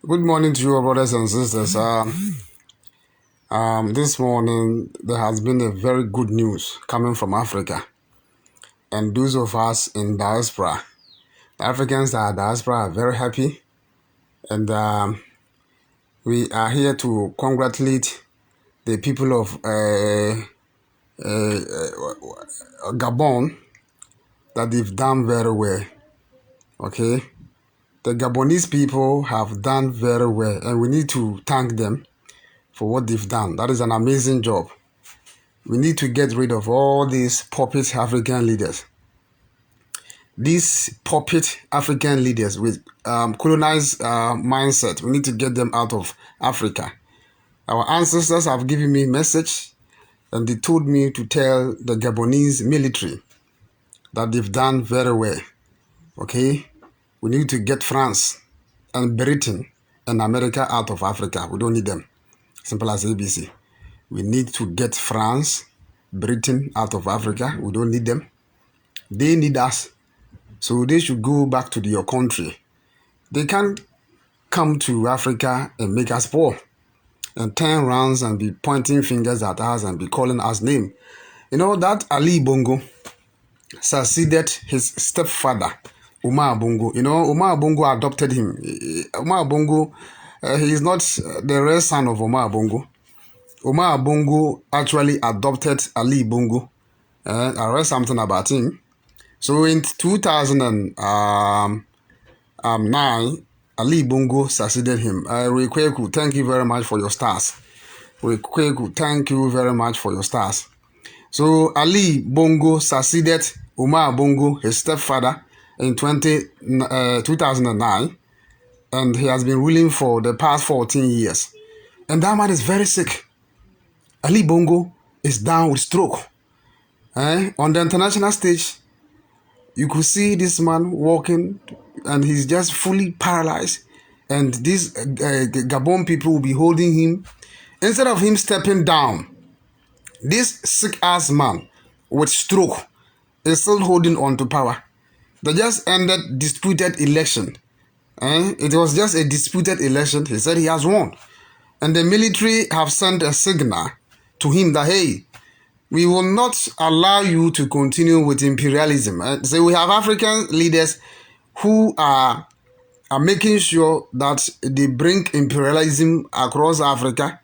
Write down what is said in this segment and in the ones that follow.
Good morning to you, brothers and sisters. This morning there has been a very good news coming from Africa, and those of us in diaspora, the Africans that are diaspora, are very happy, and we are here to congratulate the people of Gabon that they've done very well. Okay, the Gabonese people have done very well, and we need to thank them for what they've done. That is an amazing job. We need to get rid of all these puppet African leaders. These puppet African leaders with colonized mindset, we need to get them out of Africa. Our ancestors have given me a message, and they told me to tell the Gabonese military that they've done very well. Okay? We need to get France and Britain and America out of Africa. We don't need them. Simple as ABC. We need to get France, Britain out of Africa. We don't need them. They need us. So they should go back to your country. They can't come to Africa and make us poor and turn around and be pointing fingers at us and be calling us name. You know that Ali Bongo succeeded his stepfather, Umar Bongo. You know, Umar Bongo adopted him. Umar Bongo, he is not the real son of Umar Bongo. Umar Bongo actually adopted Ali Bongo. I read something about him. So in 2009, Ali Bongo succeeded him. Coup, thank you very much for your stars. Coup, thank you very much for your stars. So Ali Bongo succeeded Umar Bongo, his stepfather, in 2009, and he has been ruling for the past 14 years. And that man is very sick. Ali Bongo is down with stroke. On the international stage, you could see this man walking and he's just fully paralyzed. And these Gabon people will be holding him. Instead of him stepping down, this sick-ass man with stroke is still holding on to power. They just ended disputed election. It was just a disputed election. He said he has won. And the military have sent a signal to him that, hey, we will not allow you to continue with imperialism. So we have African leaders who are making sure that they bring imperialism across Africa,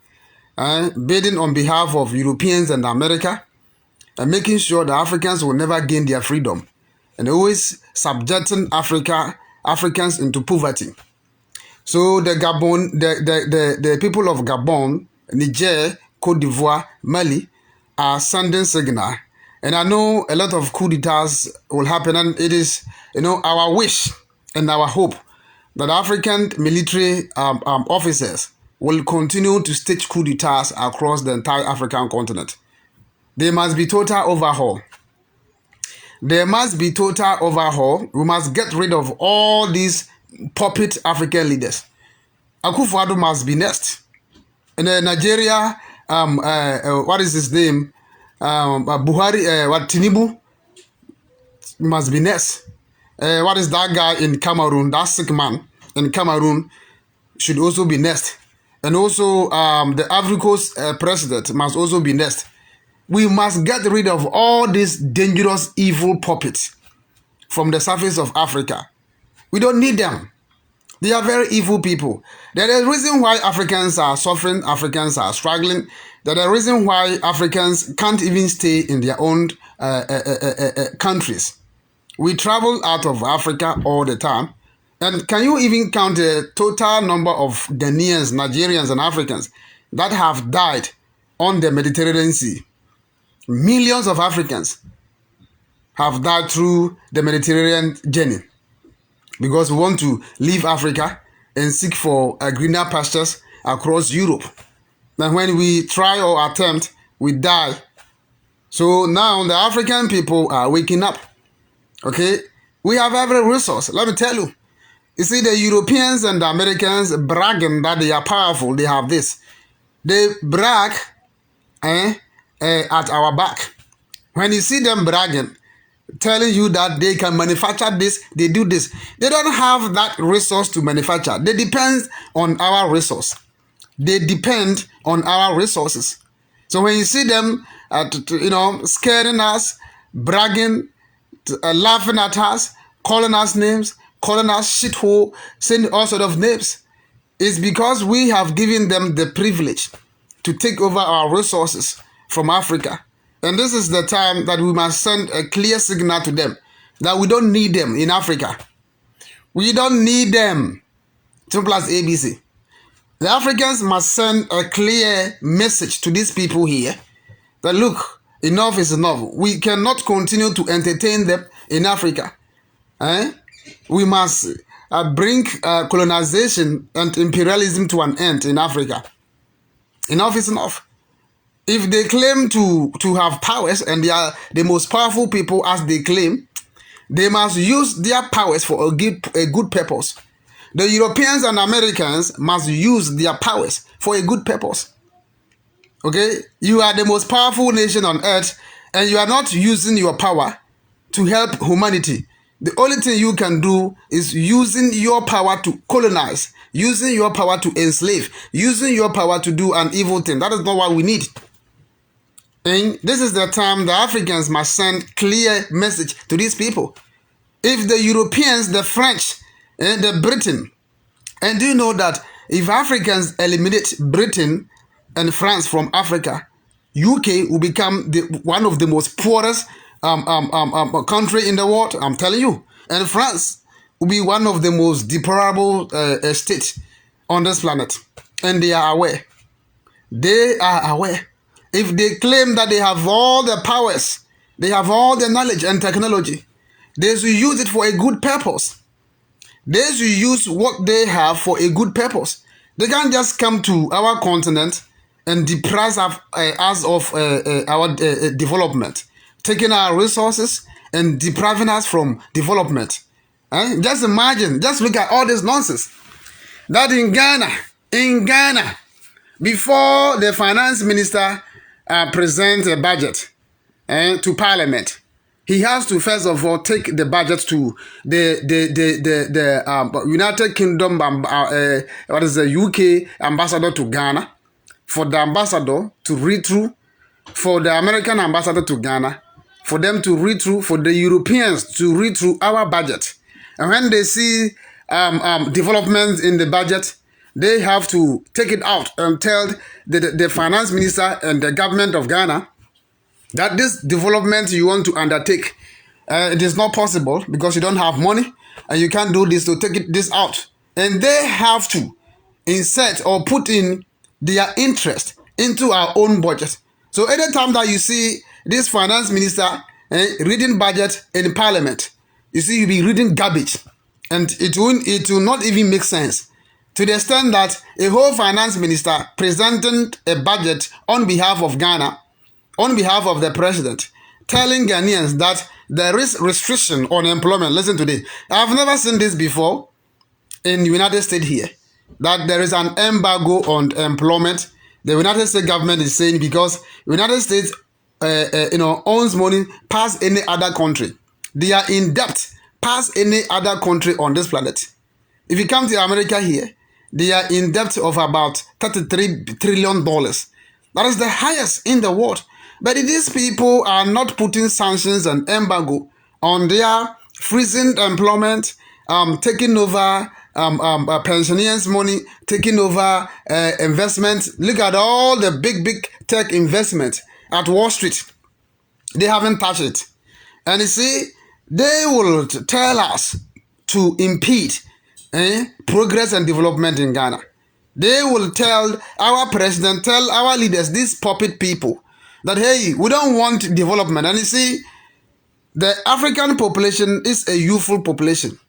bidding on behalf of Europeans and America, and making sure the Africans will never gain their freedom, and always subjecting Africans into poverty. So the people of Gabon, Niger, Cote d'Ivoire, Mali are sending signal. And I know a lot of coup d'etats will happen, and it is, our wish and our hope that African military officers will continue to stage coup d'etats across the entire African continent. There must be total overhaul. There must be total overhaul. We must get rid of all these puppet African leaders. Akufo-Addo must be next. In Nigeria, what is his name? Buhari, Tinubu must be next. What is that guy in Cameroon? That sick man in Cameroon should also be next. And also, the Ivory Coast president must also be next. We must get rid of all these dangerous, evil puppets from the surface of Africa. We don't need them. They are very evil people. There is a reason why Africans are suffering, Africans are struggling. There is a reason why Africans can't even stay in their own countries. We travel out of Africa all the time. And can you even count the total number of Ghanaians, Nigerians, and Africans that have died on the Mediterranean Sea? Millions of Africans have died through the Mediterranean journey because we want to leave Africa and seek for greener pastures across Europe. And when we try or attempt, we die. So now the African people are waking up. Okay? We have every resource. Let me tell you. You see, the Europeans and the Americans bragging that they are powerful. They have this. They brag at our back. When you see them bragging, telling you that they can manufacture this, they do this. They don't have that resource to manufacture. They depend on our resource. They depend on our resources. So when you see them, scaring us, bragging, laughing at us, calling us names, calling us shithole, saying all sort of names, it's because we have given them the privilege to take over our resources from Africa. And this is the time that we must send a clear signal to them that we don't need them in Africa. We don't need them. Simple as ABC. The Africans must send a clear message to these people here that look, enough is enough. We cannot continue to entertain them in Africa. We must bring colonization and imperialism to an end in Africa. Enough is enough. If they claim to have powers and they are the most powerful people as they claim, they must use their powers for a good purpose. The Europeans and Americans must use their powers for a good purpose. Okay? You are the most powerful nation on earth and you are not using your power to help humanity. The only thing you can do is using your power to colonize, using your power to enslave, using your power to do an evil thing. That is not what we need. And this is the time the Africans must send clear message to these people. If the Europeans, the French, and the Britain, and do you know that if Africans eliminate Britain and France from Africa, UK will become one of the most poorest country in the world, I'm telling you. And France will be one of the most deplorable states on this planet. And they are aware. They are aware. If they claim that they have all the powers, they have all the knowledge and technology, they should use it for a good purpose. They should use what they have for a good purpose. They can't just come to our continent and deprive us of our development, taking our resources and depriving us from development. Just imagine, just look at all this nonsense. That in Ghana, before the finance minister presents a budget to parliament, he has to first of all take the budget to the United Kingdom, the UK ambassador to Ghana, for the ambassador to read through, for the American ambassador to Ghana, for them to read through, for the Europeans to read through our budget. And when they see developments in the budget, they have to take it out and tell the finance minister and the government of Ghana that this development you want to undertake, it is not possible because you don't have money and you can't do this, to take this out. And they have to insert or put in their interest into our own budget. So anytime that you see this finance minister reading budget in parliament, you see you'll be reading garbage. And it will not even make sense. To the extent that a whole finance minister presenting a budget on behalf of Ghana, on behalf of the president, telling Ghanaians that there is restriction on employment. Listen to this. I've never seen this before in the United States here, that there is an embargo on employment. The United States government is saying because the United States owns money past any other country. They are in debt past any other country on this planet. If you come to America here, they are in debt of about $33 trillion. That is the highest in the world. But these people are not putting sanctions and embargo on their freezing employment, taking over pensioners' money, taking over investment. Look at all the big tech investment at Wall Street. They haven't touched it. And you see, they will tell us to impede progress and development in Ghana. They will tell our president, tell our leaders, these puppet people, that, hey, we don't want development. And you see, the African population is a youthful population.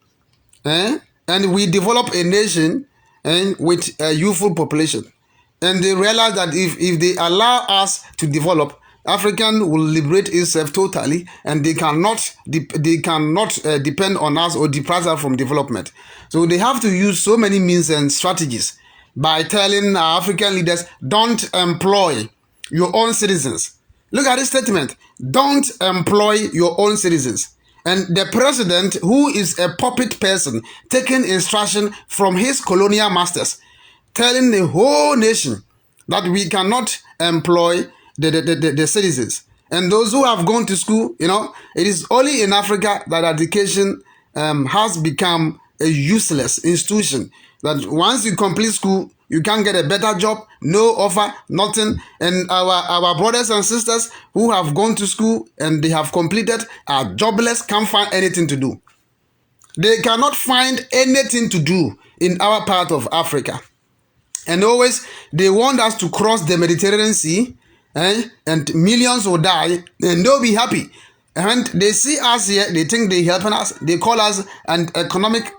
And we develop a nation with a youthful population. And they realize that if they allow us to develop, African will liberate itself totally, and they cannot depend on us or deprive us from development. So they have to use so many means and strategies by telling our African leaders, don't employ your own citizens. Look at this statement. Don't employ your own citizens. And the president, who is a puppet person, taking instruction from his colonial masters, telling the whole nation that we cannot employ the citizens. And those who have gone to school, it is only in Africa that education has become a useless institution. That once you complete school, you can't get a better job, no offer, nothing. And our brothers and sisters who have gone to school and they have completed are jobless, can't find anything to do. They cannot find anything to do in our part of Africa. And always they want us to cross the Mediterranean Sea, and millions will die and they'll be happy. And they see us here, they think they're helping us. They call us an economic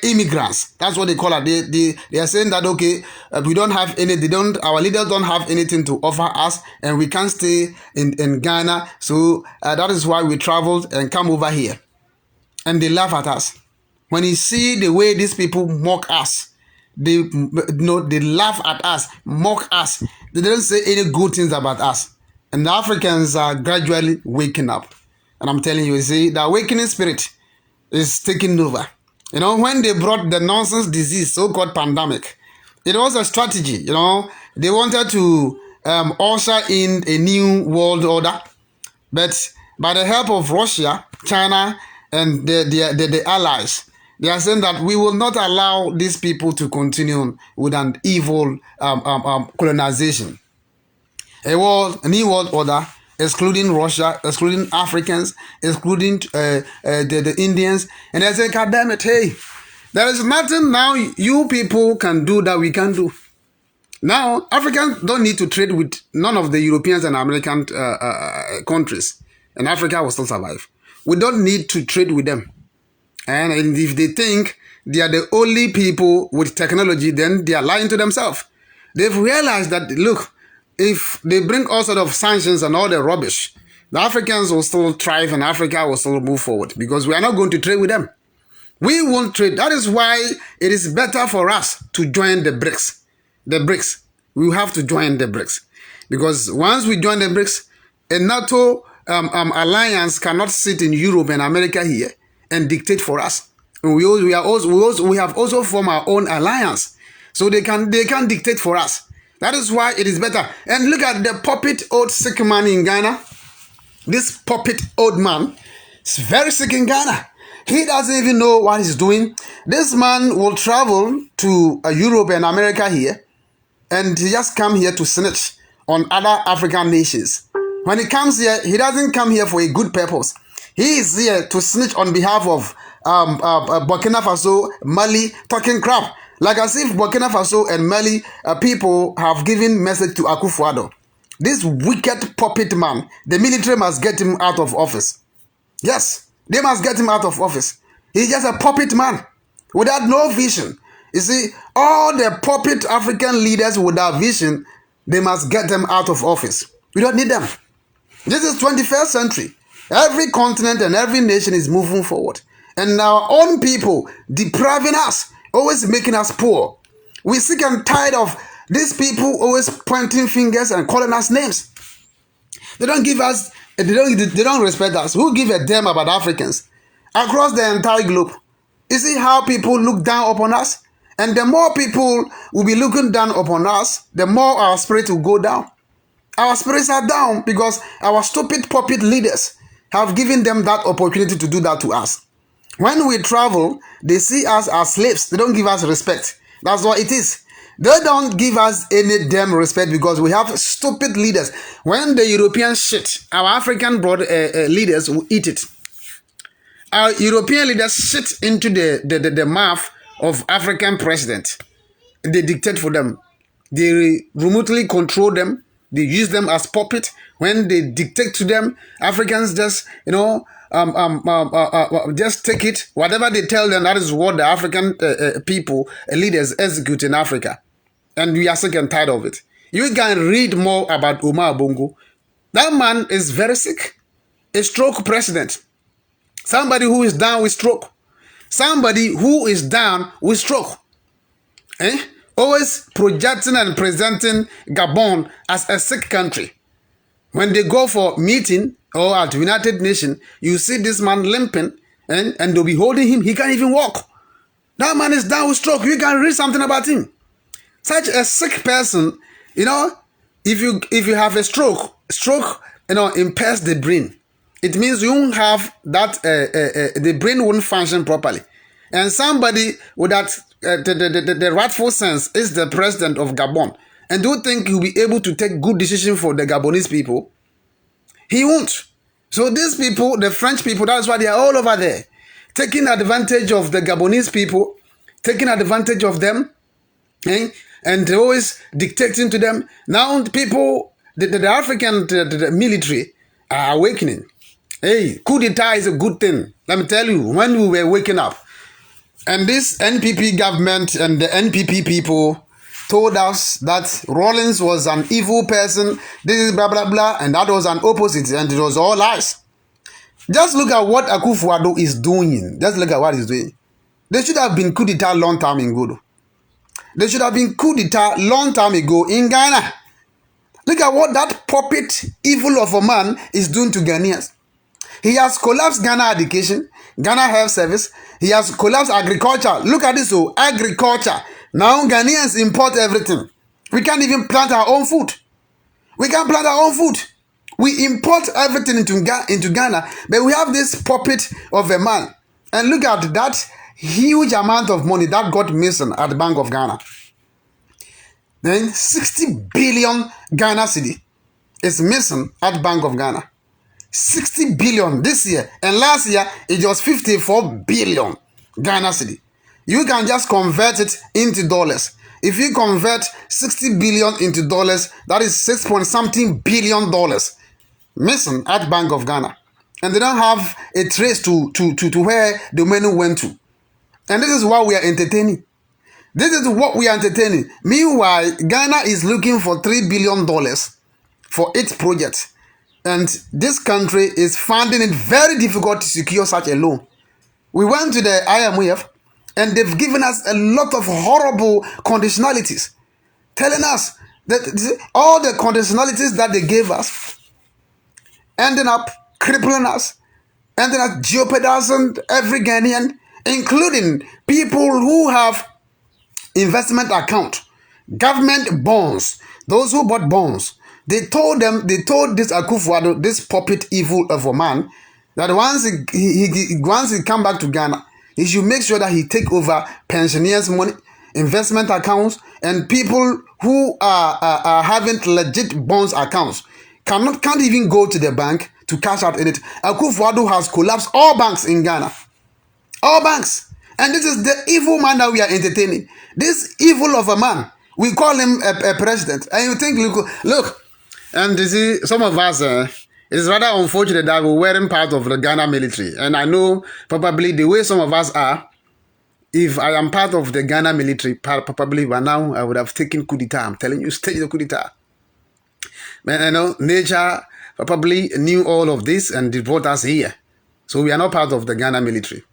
immigrants. That's what they call it. They are saying that, okay, we don't have any, our leaders don't have anything to offer us, and we can't stay in Ghana. So that is why we traveled and come over here. And they laugh at us. When you see the way these people mock us, they laugh at us, mock us. They don't say any good things about us. And the Africans are gradually waking up. And I'm telling you, see, the awakening spirit is taking over. When they brought the nonsense disease, so-called pandemic, it was a strategy. They wanted to usher in a new world order. But by the help of Russia, China, and the allies, they are saying that we will not allow these people to continue with an evil colonization. A new world order, excluding Russia, excluding Africans, excluding the Indians. And they say, God damn it, hey, there is nothing now you people can do that we can do. Now, Africans don't need to trade with none of the Europeans and American countries. And Africa will still survive. We don't need to trade with them. And if they think they are the only people with technology, then they are lying to themselves. They've realized that, look, if they bring all sort of sanctions and all the rubbish, the Africans will still thrive and Africa will still move forward, because we are not going to trade with them. We won't trade. That is why it is better for us to join the BRICS. The BRICS. We have to join the BRICS. Because once we join the BRICS, a NATO alliance cannot sit in Europe and America here and dictate for us. And we have also formed our own alliance. So they can dictate for us. That is why it is better. And look at the puppet old sick man in Ghana. This puppet old man is very sick in Ghana. He doesn't even know what he's doing. This man will travel to Europe and America here, and he just come here to snitch on other African nations. When he comes here, he doesn't come here for a good purpose. He is here to snitch on behalf of Burkina Faso, Mali, talking crap. Like as if Burkina Faso and Mali people have given message to Akufo-Addo. This wicked puppet man, the military must get him out of office. Yes, they must get him out of office. He's just a puppet man without no vision. You see, all the puppet African leaders without vision, they must get them out of office. We don't need them. This is 21st century. Every continent and every nation is moving forward. And our own people depriving us, always making us poor. We're sick and tired of these people always pointing fingers and calling us names. They don't give us, they don't respect us. Who give a damn about Africans? Across the entire globe. You see how people look down upon us? And the more people will be looking down upon us, the more our spirit will go down. Our spirits are down because our stupid puppet leaders have given them that opportunity to do that to us. When we travel, they see us as slaves. They don't give us respect. That's what it is. They don't give us any damn respect because we have stupid leaders. When the Europeans shit, our African leaders will eat it. Our European leaders shit into the mouth of African president. They dictate for them. They remotely control them. They use them as puppet. When they dictate to them, Africans just, just take it. Whatever they tell them, that is what the African people, leaders execute in Africa. And we are sick and tired of it. You can read more about Omar Bongo. That man is very sick. A stroke president. Somebody who is down with stroke. Somebody who is down with stroke. Always projecting and presenting Gabon as a sick country. When they go for meeting or at United Nations, you see this man limping and they'll be holding him. He can't even walk. That man is down with stroke. You can read something about him. Such a sick person, if you have a stroke, impairs the brain. It means you won't have that, the brain won't function properly. And somebody with that, the rightful sense is the president of Gabon. And do you think he'll be able to take good decision for the Gabonese people? He won't. So these people, the French people, that's why they are all over there, taking advantage of the Gabonese people, taking advantage of them, and they're always dictating to them. Now people, the African the military are awakening. Hey, coup d'etat is a good thing. Let me tell you, when we were waking up, and this NPP government and the NPP people told us that Rawlings was an evil person, this is blah, blah, blah, and that was an opposite, and it was all lies. Just look at what Akufo-Addo is doing. Just look at what he's doing. They should have been coup d'etat long time ago. They should have been coup d'etat long time ago in Ghana. Look at what that puppet evil of a man is doing to Ghanaians. He has collapsed Ghana education, Ghana health service. He has collapsed agriculture. Look at this, agriculture. Now Ghanaians import everything. We can't even plant our own food. We can't plant our own food. We import everything into Ghana, but we have this puppet of a man. And look at that huge amount of money that got missing at the Bank of Ghana. Then 60 billion Ghana cedi is missing at Bank of Ghana. 60 billion this year, and last year it was 54 billion Ghana cedi. You can just convert it into dollars. If you convert 60 billion into dollars, that is 6 billion dollars missing at Bank of Ghana. And they don't have a trace to where the money went to. And this is what we are entertaining. This is what we are entertaining. Meanwhile, Ghana is looking for $3 billion for its project. And this country is finding it very difficult to secure such a loan. We went to the IMF and they've given us a lot of horrible conditionalities, telling us that all the conditionalities that they gave us ending up crippling us, ending up jeopardizing every Ghanaian, including people who have investment account, government bonds, those who bought bonds. They told this Akufo-Addo, this puppet evil of a man, that once he come back to Ghana, he should make sure that he take over pensioners' money, investment accounts, and people who are having legit bonds accounts can't even go to the bank to cash out in it. Akufo-Addo has collapsed all banks in Ghana. All banks. And this is the evil man that we are entertaining. This evil of a man. We call him a president. And you think, look, and you see, some of us, it's rather unfortunate that we're wearing part of the Ghana military. And I know probably the way some of us are, if I am part of the Ghana military, probably by now I would have taken coup d'etat. I'm telling you, stage the coup d'etat. Man, nature probably knew all of this and they brought us here. So we are not part of the Ghana military.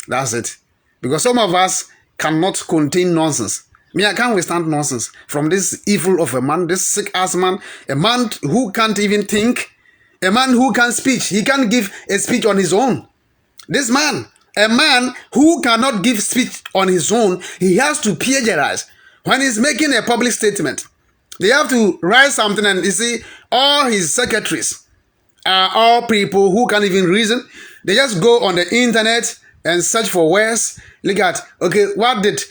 That's it. Because some of us cannot contain nonsense. Me, I can't withstand nonsense from this evil of a man, this sick-ass man, a man who can't even think, a man who can't speak. He can't give a speech on his own. This man, a man who cannot give speech on his own, he has to plagiarize. When he's making a public statement, they have to write something, and you see, all his secretaries are all people who can't even reason. They just go on the internet and search for words. Look at, okay, what did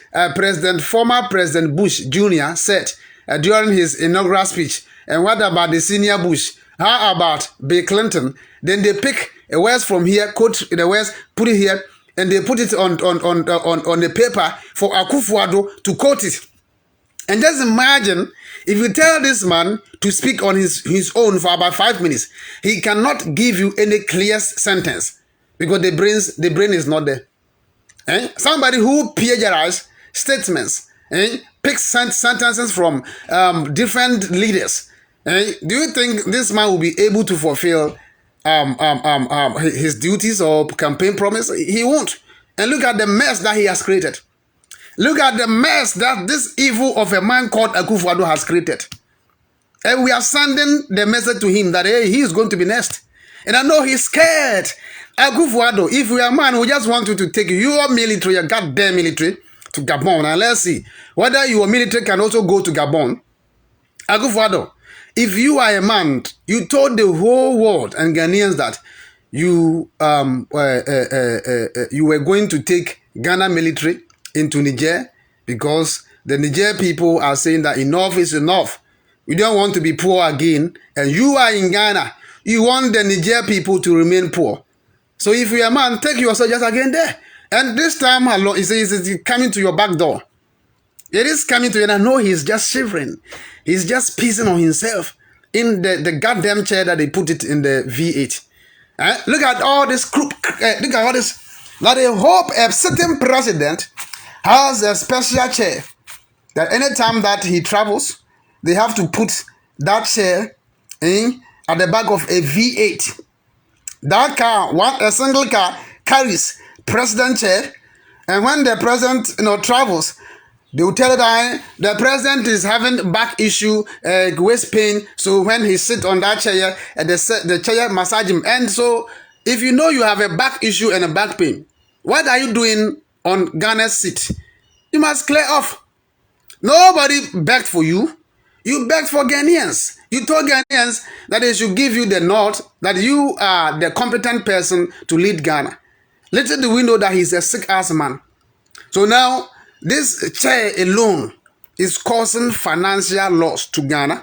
former President Bush Jr. said during his inaugural speech? And what about the senior Bush? How about Bill Clinton? Then they pick a words from here, quote the words, put it here, and they put it on the paper for Akufo-Addo to quote it. And just imagine if you tell this man to speak on his own for about 5 minutes, he cannot give you any clear sentence because the brain is not there. Somebody who plagiarizes statements, picks sentences from different leaders. Do you think this man will be able to fulfill his duties or campaign promise? He won't. And look at the mess that he has created. Look at the mess that this evil of a man called Akufo-Addo has created. And we are sending the message to him that, hey, he is going to be next. And I know he's scared. Akufo-Addo, if we are man, we just want you to take your military, your goddamn military, to Gabon. And let's see whether your military can also go to Gabon. Akufo-Addo, if you are a man, you told the whole world and Ghanaians that you you were going to take Ghana military into Niger because the Niger people are saying that enough is enough. We don't want to be poor again. And you are in Ghana. You want the Niger people to remain poor. So if you're a man, take your soldiers again there. And this time alone, it's coming to your back door. It is coming to you, and I know he's just shivering. He's just pissing on himself in the goddamn chair that they put it in the V8. Look at all this crook. Look at all this. That they hope a certain president has a special chair that anytime that he travels, they have to put that chair in at the back of a V8. That car, a single car, carries president chair, and when the president travels, they will tell that the president is having back issue, waist pain. So when he sit on that chair, the chair massage him. And so, if you know you have a back issue and a back pain, what are you doing on Ghana's seat? You must clear off. Nobody begged for you. You begged for Ghanaians. You told Ghanaians that they should give you the nod that you are the competent person to lead Ghana. Little do we know that he's a sick-ass man. So now, this chair alone is causing financial loss to Ghana.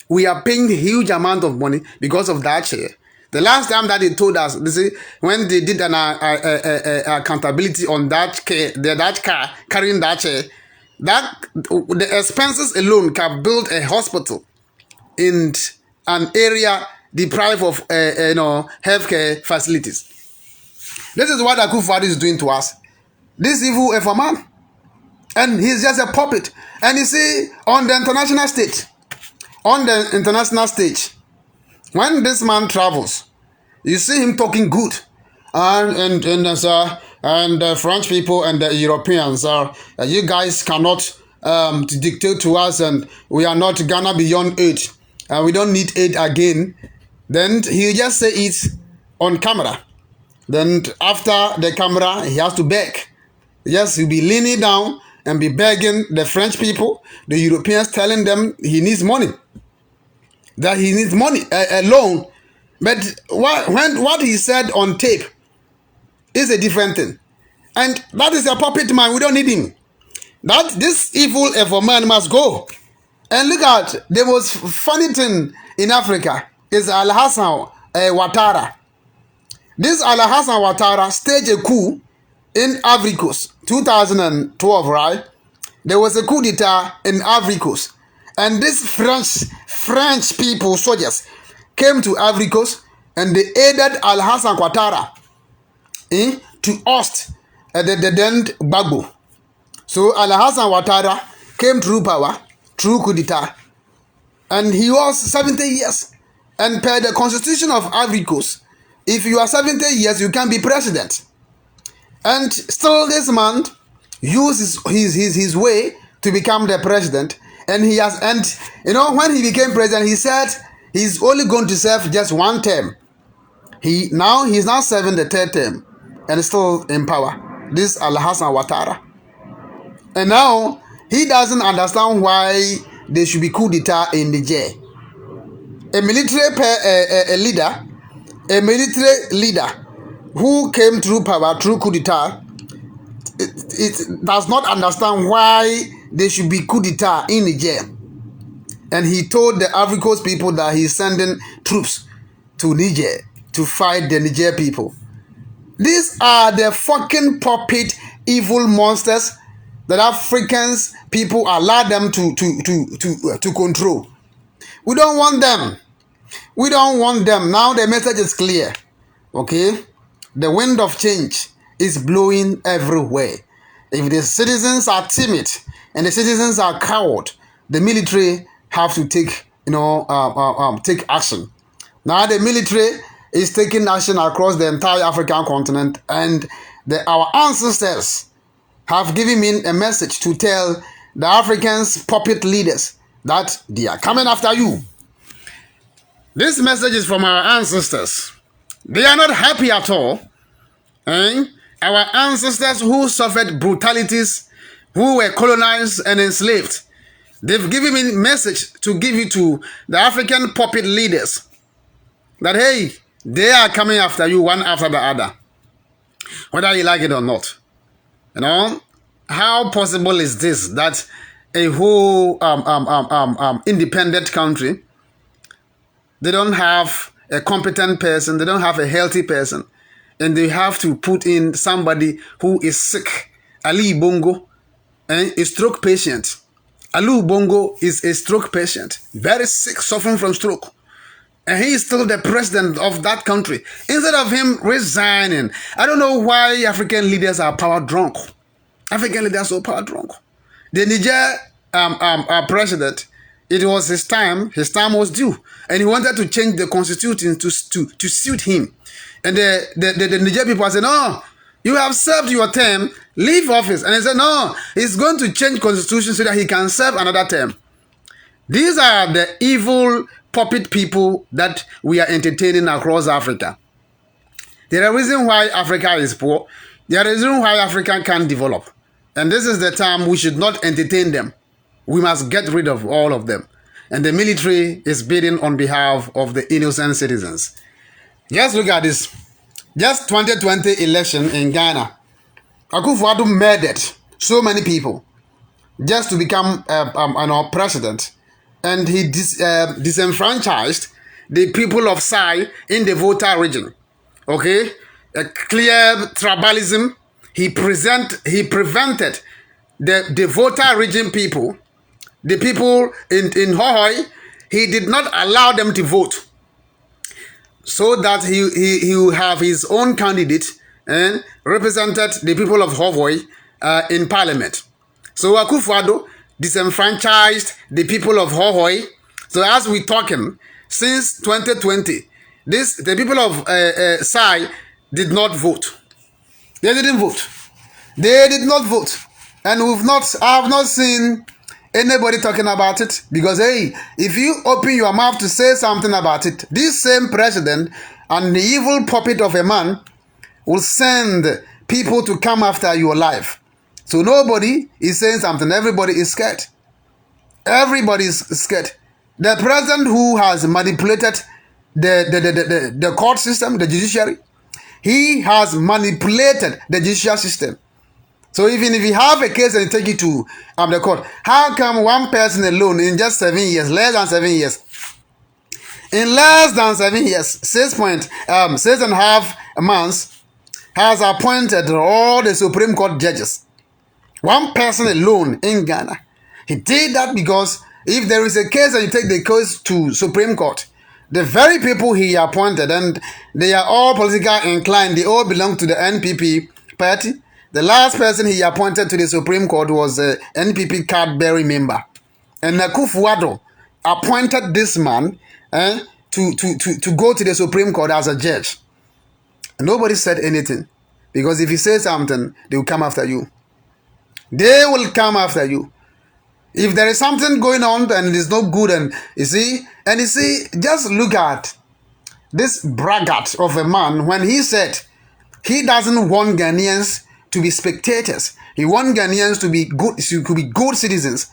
We are paying a huge amount of money because of that chair. The last time that they told us, when they did an accountability on that car carrying that chair, that the expenses alone can build a hospital in an area deprived of healthcare facilities. This is what Akufo-Addo is doing to us. This evil of a man. And he's just a puppet. And you see, on the international stage, when this man travels, you see him talking good. And the French people and the Europeans you guys cannot dictate to us, and we are not Ghana beyond aid, and we don't need aid again. Then he just say it on camera. Then after the camera, he has to beg. Yes, he'll be leaning down and be begging the French people, the Europeans, telling them he needs money. That he needs money, a loan. But what he said on tape is a different thing. And that is a puppet man. We don't need him. That this evil evil man must go. And look at the most funny thing in Africa is Al-Hassan Ouattara. This Al-Hassan Ouattara staged a coup in Ivory Coast, 2012, right? There was a coup d'etat in Ivory Coast. And these French people, soldiers, came to Ivory Coast and they aided Al-Hassan Ouattara to oust the then Gbagbo. So Al-Hassan Ouattara came through power, through coup d'etat. And he was 70 years. And per the constitution of Ivory Coast, if you are 70 years, you can be president. And still this man uses his way to become the president. And when he became president, he said he's only going to serve just one term. He's now serving the third term and still in power. This Al-Hassan Ouattara. And now he doesn't understand why there should be coup d'etat in Niger. A military leader who came through power through coup d'etat, it does not understand why there should be coup d'etat in Niger. And he told the Ivory Coast people that he's sending troops to Niger to fight the Niger people. These are the fucking puppet evil monsters that Africans people allow them to control. We don't want them. We don't want them. Now the message is clear. Okay? The wind of change is blowing everywhere. If the citizens are timid and the citizens are coward, the military have to take take action. Now the military is taking action across the entire African continent, and our ancestors have given me a message to tell the Africans puppet leaders that they are coming after you. This message is from our ancestors. They are not happy at all. Eh? Our ancestors who suffered brutalities, who were colonized and enslaved, they've given me a message to give you to the African puppet leaders that, hey, they are coming after you one after the other, whether you like it or not. You know, how possible is this that a whole independent country, they don't have a competent person, they don't have a healthy person, and they have to put in somebody who is sick. Ali Bongo, a stroke patient. Ali Bongo is a stroke patient, very sick, suffering from stroke. And he is still the president of that country. Instead of him resigning, I don't know why African leaders are power drunk. African leaders are so power drunk. The Niger president, it was his time was due. And he wanted to change the constitution to suit him. And the Niger people said, no, you have served your term, leave office. And he said, no, he's going to change constitution so that he can serve another term. These are the evil puppet people that we are entertaining across Africa. There are reasons why Africa is poor. There are reasons why Africa can't develop. And this is the time we should not entertain them. We must get rid of all of them. And the military is bidding on behalf of the innocent citizens. Just look at this. Just 2020 election in Ghana. Akufo-Addo murdered so many people just to become our president. And he disenfranchised the people of Sai in the Volta region. Okay? A clear tribalism. He prevented the Volta region people, the people in Hohoi, he did not allow them to vote. So that he will have his own candidate and represented the people of Hohoi in parliament. So Akufo-Addo disenfranchised the people of Hohoi. So as we're talking, since 2020, the people of Sai did not vote. They didn't vote. They did not vote. And I have not seen anybody talking about it. Because, hey, if you open your mouth to say something about it, this same president and the evil puppet of a man will send people to come after your life. So nobody is saying something. Everybody is scared. Everybody is scared. The president who has manipulated the court system, the judiciary, he has manipulated the judicial system. So even if you have a case and you take it to the court, how come one person alone in just 7 years, less than 7 years, in less than 7 years, 6.5 months, has appointed all the Supreme Court judges? One person alone in Ghana. He did that because if there is a case and you take the case to Supreme Court, the very people he appointed, and they are all politically inclined, they all belong to the NPP party. The last person he appointed to the Supreme Court was a NPP card-bearing member. And Akufo-Addo appointed this man to go to the Supreme Court as a judge. And nobody said anything. Because if you say something, they will come after you. They will come after you. If there is something going on and it is not good, and you see, just look at this braggart of a man when he said he doesn't want Ghanaians to be spectators. He wants Ghanaians to be good citizens.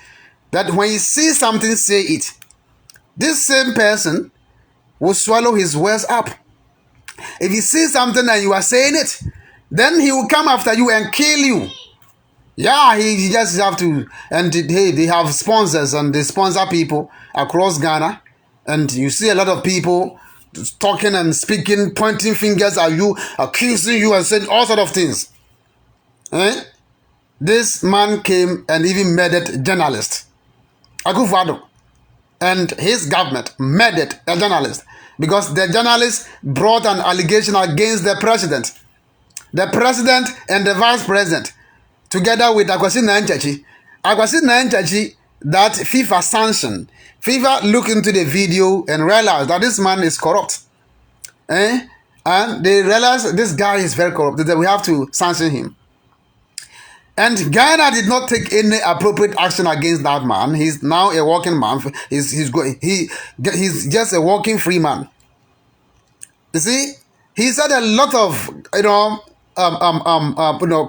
That when you see something, say it. This same person will swallow his words up. If you see something and you are saying it, then he will come after you and kill you. Yeah, he just have to, and hey, they have sponsors and they sponsor people across Ghana. And you see a lot of people talking and speaking, pointing fingers at you, accusing you and saying all sort of things. This man came and even murdered journalists. Akufo-Addo and his government murdered a journalist because the journalist brought an allegation against the president. The president and the vice president, together with Akwasi Nyanchachi. Akwasi Nyanchachi, that FIFA sanctioned. FIFA looked into the video and realized that this man is corrupt. And they realized this guy is very corrupt, that we have to sanction him. And Ghana did not take any appropriate action against that man. He's now a working man. He's just a working free man. You see, he said a lot of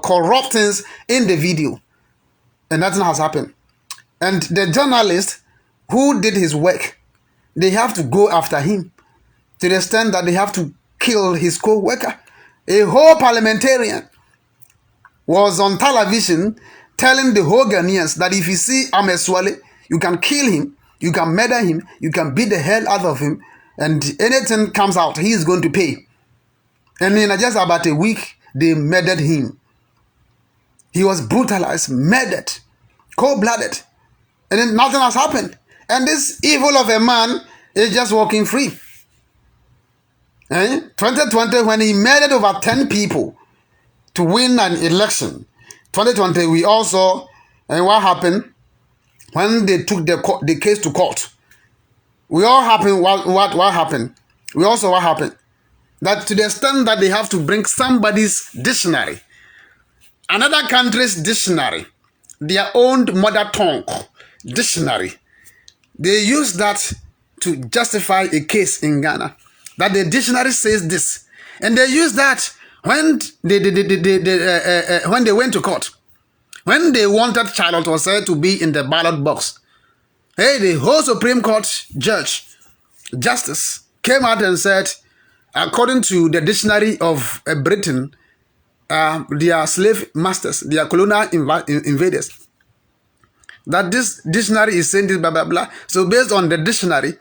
corrupt things in the video, and nothing has happened. And the journalist who did his work, they have to go after him to the extent that they have to kill his co-worker. A whole parliamentarian was on television telling the whole Ghanaians that if you see Ameswale, you can kill him, you can murder him, you can beat the hell out of him, and anything comes out, he is going to pay. And in just about a week, they murdered him. He was brutalized, murdered, cold-blooded, and then nothing has happened. And this evil of a man is just walking free. 2020, when he murdered over 10 people to win an election, 2020, we also, and what happened when they took the case to court? We all happened. What happened? We also what happened? That to the extent that they have to bring somebody's dictionary, another country's dictionary, their own mother tongue dictionary, they use that to justify a case in Ghana. That the dictionary says this, and they use that when they went to court, when they wanted Charlotte Osei to be in the ballot box. Hey, the whole Supreme Court justice came out and said, according to the dictionary of Britain, their slave masters, their colonial invaders, that this dictionary is saying this, blah, blah, blah. So based on the dictionary,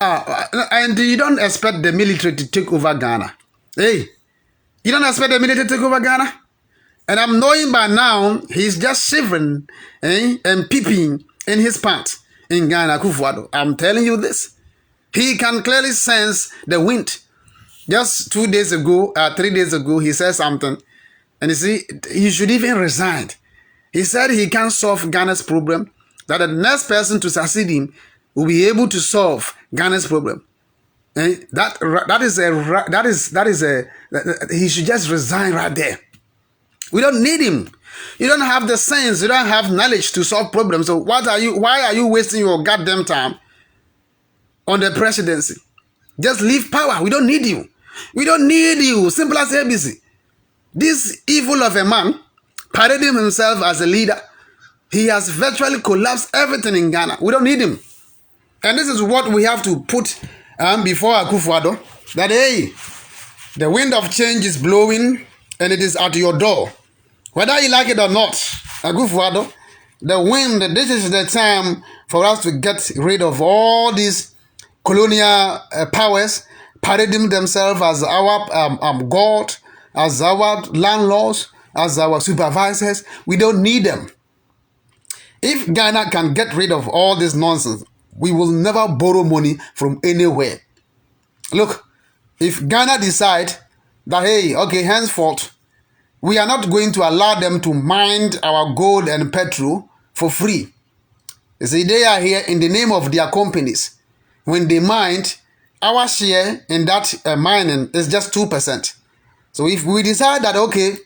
and you don't expect the military to take over Ghana. Hey, you don't expect the military to take over Ghana? And I'm knowing by now, he's just shivering and peeping in his pants in Ghana, Kufuado. I'm telling you this. He can clearly sense the wind. Just 3 days ago, he said something. And you see, he should even resign. He said he can't solve Ghana's problem, that the next person to succeed him will be able to solve Ghana's problem. And he should just resign right there. We don't need him. You don't have the sense, you don't have knowledge to solve problems. So why are you wasting your goddamn time on the presidency? Just leave power. We don't need you. We don't need you. Simple as ABC. This evil of a man parading himself as a leader, he has virtually collapsed everything in Ghana. We don't need him. And this is what we have to put before Akufo-Addo, that hey, the wind of change is blowing and it is at your door. Whether you like it or not, Akufo-Addo, the wind, this is the time for us to get rid of all these colonial powers parading themselves as our God, as our landlords, as our supervisors. We don't need them. If Ghana can get rid of all this nonsense, we will never borrow money from anywhere. Look, if Ghana decide that, hey, okay, henceforth, we are not going to allow them to mine our gold and petrol for free. You see, they are here in the name of their companies. When they mine, our share in that mining is just 2%. So if we decide that, okay,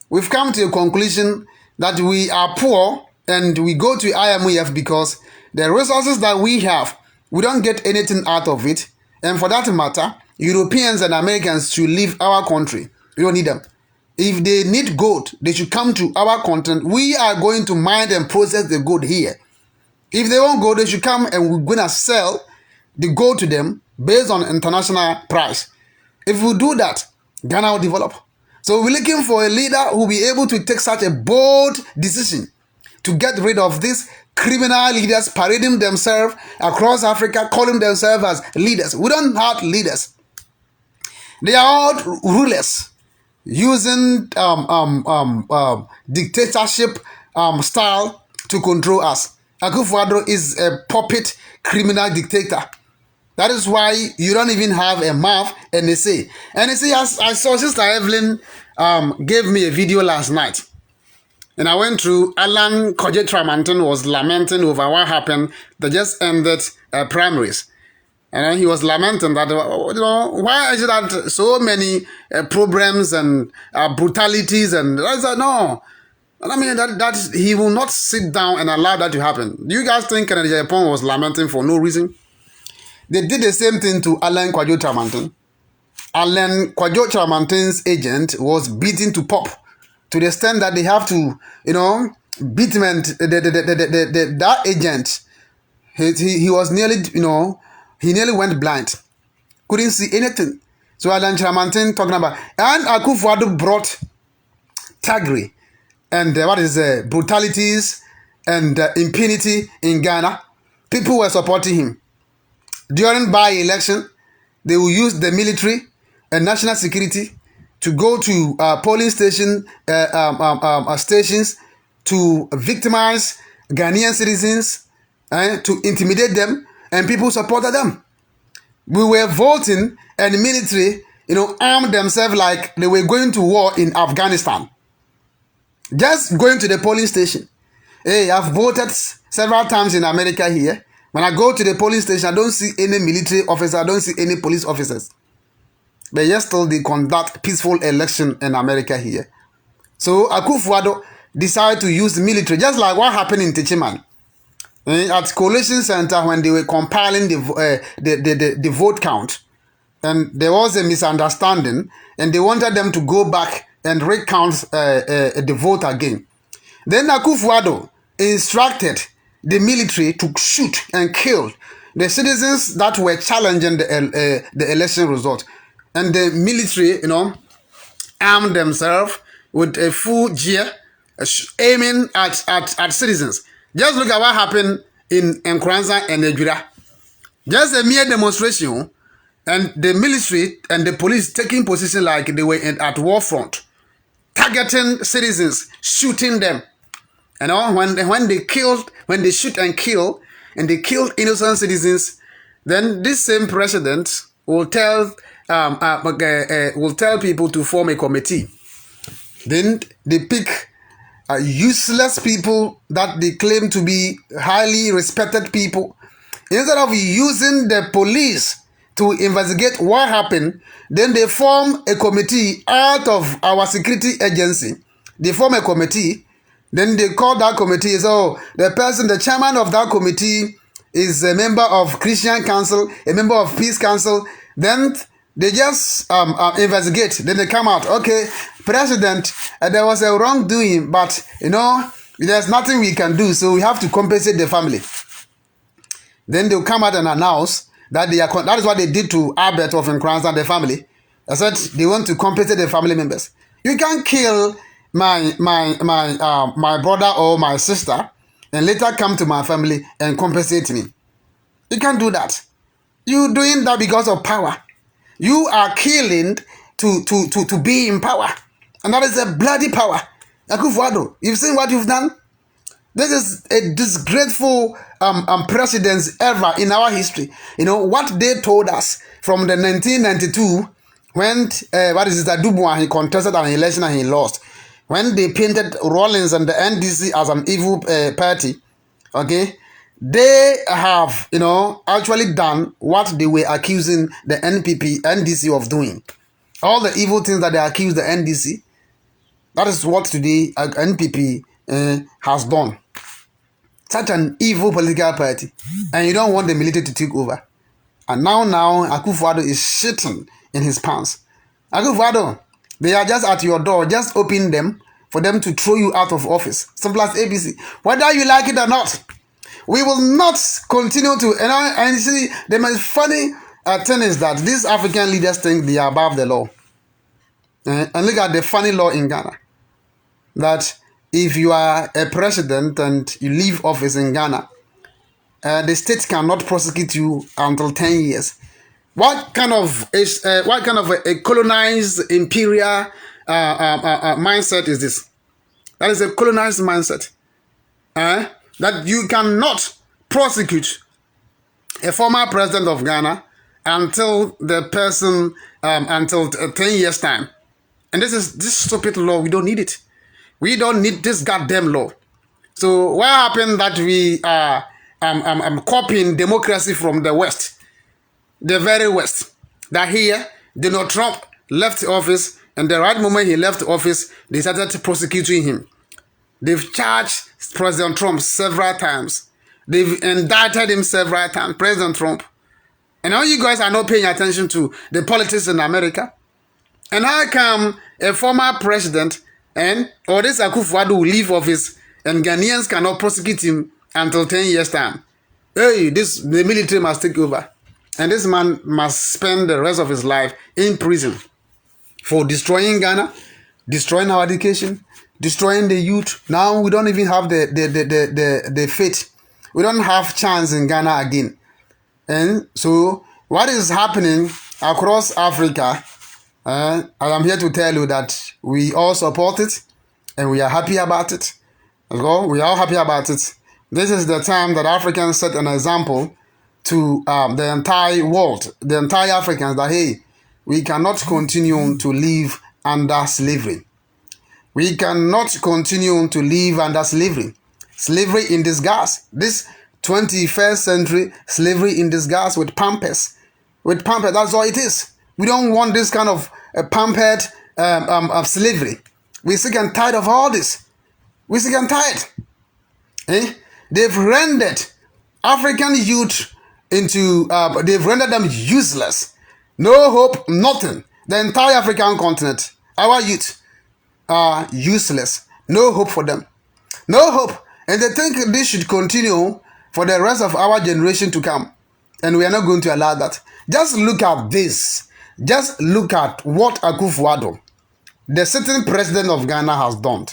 we've come to a conclusion that we are poor and we go to IMF because the resources that we have, we don't get anything out of it. And for that matter, Europeans and Americans should leave our country. We don't need them. If they need gold, they should come to our continent. We are going to mine and process the gold here. If they want gold, they should come and we're going to sell the gold to them based on international price. If we do that, Ghana will develop. So we're looking for a leader who will be able to take such a bold decision to get rid of these criminal leaders parading themselves across Africa, calling themselves as leaders. We don't have leaders. They are all rulers using dictatorship style to control us. Akufo-Addo is a puppet criminal dictator. That is why you don't even have a mouth and they say. And you see, as I saw Sister Evelyn gave me a video last night. And I went through, Alan Koje Tramanton was lamenting over what happened. They just ended primaries. And then he was lamenting that, why is it that so many problems and brutalities? And I said, no. And I mean that he will not sit down and allow that to happen. Do you guys think Kennedy Japan was lamenting for no reason? They did the same thing to Alan Kwadwo Tramantin. Alan Kwadwo Tramantin's agent was beaten to pop to the extent that they have to, beat him, and that agent, he was nearly, he nearly went blind. Couldn't see anything. So Alan Tramantin talking about, and Akufo-Addo brought thuggery and brutalities and impunity in Ghana. People were supporting him. During by-election, they will use the military and national security to go to polling stations to victimize Ghanaian citizens, to intimidate them, and people supported them. We were voting, and the military, armed themselves like they were going to war in Afghanistan. Just going to the polling station. Hey, I've voted several times in America here. When I go to the polling station, I don't see any military officer, I don't see any police officers. But yet still they conduct peaceful election in America here. So Akufo-Addo decided to use the military, just like what happened in Techiman. At Coalition Center when they were compiling the vote count. And there was a misunderstanding, and they wanted them to go back and recount the vote again. Then Akufo-Addo instructed the military to shoot and kill the citizens that were challenging the election result. And the military, armed themselves with a full gear, aiming at citizens. Just look at what happened in Nkranza and Ejura. Just a mere demonstration, and the military and the police taking position like they were at war front, targeting citizens, shooting them. When they shoot and kill, and they kill innocent citizens, then this same president will tell people to form a committee. Then they pick useless people that they claim to be highly respected people. Instead of using the police to investigate what happened, then they form a committee out of our security agency. They form a committee. Then they call that committee. So the chairman of that committee is a member of Christian Council, a member of Peace Council. Then they just investigate. Then they come out. Okay, President, there was a wrongdoing, but there's nothing we can do, so we have to compensate the family. Then they'll come out and announce that that is what they did to Albert of Nkranza and the family. I said they want to compensate the family members. You can't kill my brother or my sister and later come to my family and compensate me. You can't do that. You're doing that because of power. You are killing to be in power. And that is a bloody power. Akufo-Addo, you've seen what you've done? This is a disgraceful precedence ever in our history. What they told us from the 1992 when Dubois he contested an election and he lost. When they painted Rawlings and the NDC as an evil party, okay, they have, actually done what they were accusing the NDC of doing. All the evil things that they accused the NDC, that is what today NPP has done. Such an evil political party. And you don't want the military to take over. And now Akufo-Addo is shitting in his pants. Akufo-Addo, they are just at your door. Just open them for them to throw you out of office. Simple as ABC. Whether you like it or not, we will not continue to. And see, the most funny thing is that these African leaders think they are above the law. And look at the funny law in Ghana. That if you are a president and you leave office in Ghana, the state cannot prosecute you until 10 years. What kind of a colonized imperial mindset is this? That is a colonized mindset. That you cannot prosecute a former president of Ghana until the person until 10 years time. And this stupid law. We don't need it. We don't need this goddamn law. So what happened that we are copying democracy from the West, the very West? That here, Donald Trump left office, and the right moment he left office, they started prosecuting him. They've charged President Trump several times. They've indicted him several times, President Trump. And all you guys are not paying attention to the politics in America. And how come a former president or this Akufo-Addo will leave office and Ghanaians cannot prosecute him until 10 years' time? Hey, the military must take over. And this man must spend the rest of his life in prison for destroying Ghana, destroying our education, destroying the youth. Now we don't even have the faith. We don't have chance in Ghana again. And so what is happening across Africa, I am here to tell you that we all support it and we are happy about it. So we are all happy about it. This is the time that Africans set an example to the entire world, the entire Africans, that hey, we cannot continue to live under slavery. We cannot continue to live under slavery. Slavery in disguise. This 21st century slavery in disguise with pampers. With pampers, that's all it is. We don't want this kind of pampered of slavery. We're sick and tired of all this. We're sick and tired. They've rendered African youth they've rendered them useless. No hope, nothing. The entire African continent, our youth are useless. No hope for them. No hope. And they think this should continue for the rest of our generation to come. And we are not going to allow that. Just look at this. Just look at what Akufo-Addo, the sitting president of Ghana, has done.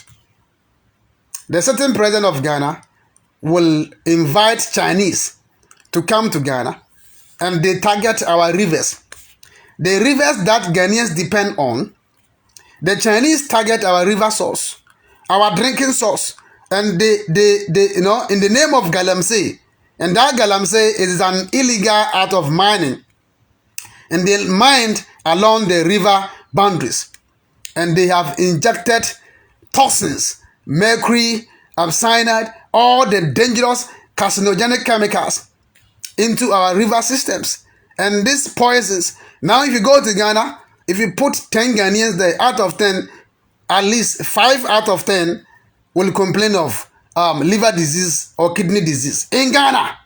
The sitting president of Ghana will invite Chinese to come to Ghana, and they target our rivers. The rivers that Ghanaians depend on, the Chinese target our river source, our drinking source, and they in the name of galamsey, and that galamsey is an illegal act of mining, and they mined along the river boundaries, and they have injected toxins, mercury, cyanide, all the dangerous carcinogenic chemicals into our river systems. And these poisons, now if you go to Ghana, if you put 10 Ghanaians there, out of 10, at least 5 out of 10 will complain of liver disease or kidney disease in Ghana.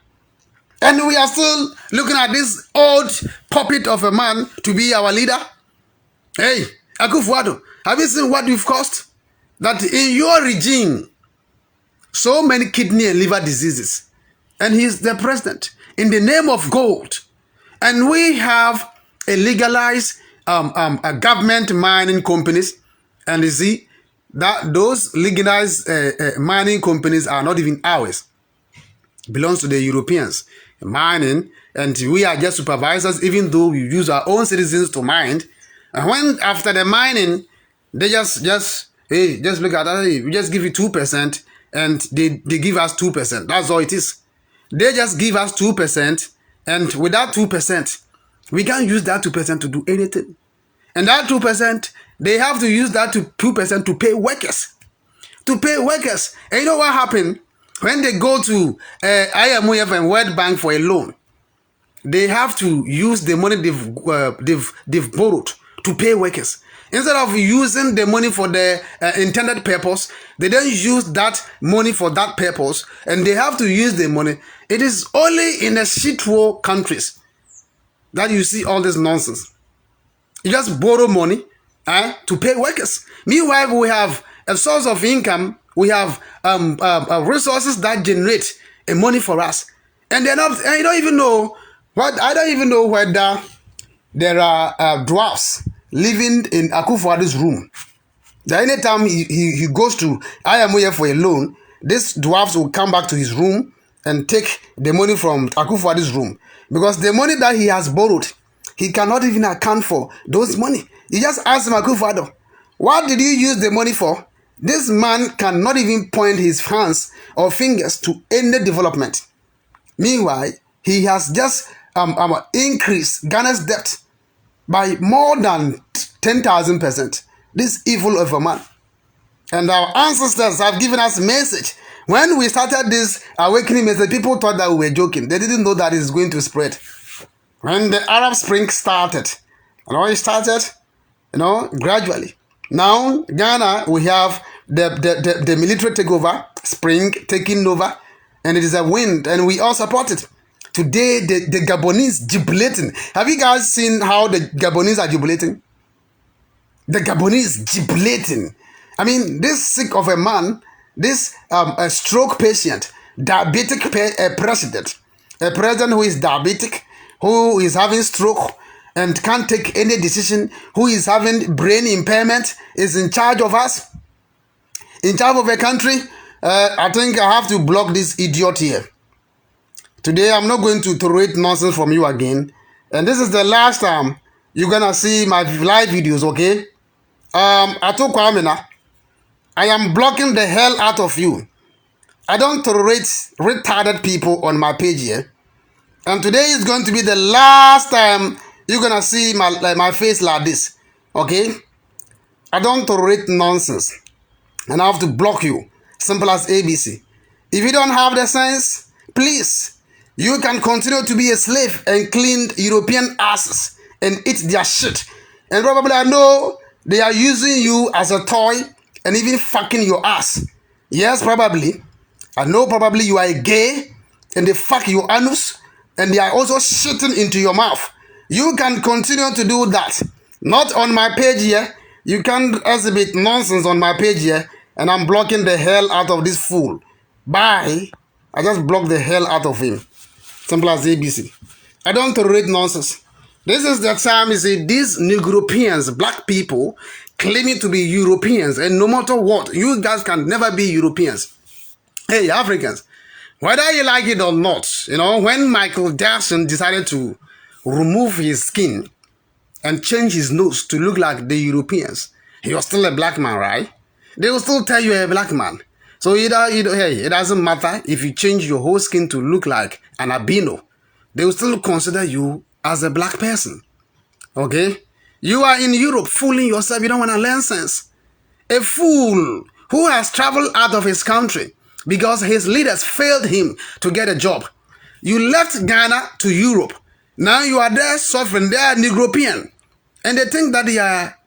And we are still looking at this old puppet of a man to be our leader. Hey, Akufo-Addo, have you seen what you've caused? That in your regime, so many kidney and liver diseases. And he's the president in the name of gold. And we have a legalized a government mining companies. And you see that those legalized mining companies are not even ours. It belongs to the Europeans mining. And we are just supervisors, even though we use our own citizens to mine. And when after the mining, they just look at that, hey, we just give you 2%. And they give us 2%. That's all it is. They just give us 2%. And with that 2%, we can't use that 2% to do anything. And that 2%, they have to use that 2% to pay workers. To pay workers. And you know what happened? When they go to IMF and World Bank for a loan, they have to use the money they've borrowed to pay workers. Instead of using the money for the intended purpose, they don't use that money for that purpose, and they have to use the money. It is only in the shit-hole countries that you see all this nonsense. You just borrow money to pay workers. Meanwhile, we have a source of income. We have resources that generate money for us, and they're not. I don't even know whether there are dwarfs living in Akufo-Addo's room. That anytime he goes to IMF for a loan, these dwarfs will come back to his room and take the money from Akufo-Addo's room. Because the money that he has borrowed, he cannot even account for those money. You just ask him, Akufo-Addo, what did you use the money for? This man cannot even point his hands or fingers to any development. Meanwhile, he has just increased Ghana's debt by more than 10,000%. This evil of a man. And our ancestors have given us a message. When we started this awakening message, people thought that we were joking. They didn't know that it's going to spread. When the Arab Spring started, it started, gradually. Now, Ghana, we have the military takeover, spring taking over, and it is a wind, and we all support it. Today, the Gabonese jubilating. Have you guys seen how the Gabonese are jubilating? The Gabonese jubilating. I mean, this sick of a man, this a stroke patient, diabetic president, a president who is diabetic, who is having stroke and can't take any decision, who is having brain impairment, is in charge of us, in charge of a country. I think I have to block this idiot here. Today, I'm not going to tolerate nonsense from you again. And this is the last time you're going to see my live videos, okay? I told Kwamina, I am blocking the hell out of you. I don't tolerate retarded people on my page here. And today is going to be the last time you're going to see my face like this, okay? I don't tolerate nonsense. And I have to block you. Simple as ABC. If you don't have the sense, please, you can continue to be a slave and clean European asses and eat their shit. And probably I know they are using you as a toy and even fucking your ass. Yes, probably. I know probably you are a gay and they fuck your anus and they are also shitting into your mouth. You can continue to do that. Not on my page here. You can't exhibit nonsense on my page here. And I'm blocking the hell out of this fool. Bye. I just blocked the hell out of him. Simple as ABC. I don't tolerate nonsense. This is the time you see these Europeans, black people, claiming to be Europeans. And no matter what, you guys can never be Europeans. Hey, Africans, whether you like it or not, you know, when Michael Jackson decided to remove his skin and change his nose to look like the Europeans, he was still a black man, right? They will still tell you a black man. So hey, it doesn't matter if you change your whole skin to look like an albino. They will still consider you as a black person. Okay? You are in Europe fooling yourself. You don't want to learn sense. A fool who has traveled out of his country because his leaders failed him to get a job. You left Ghana to Europe. Now you are there suffering. They are Negropean. And they think that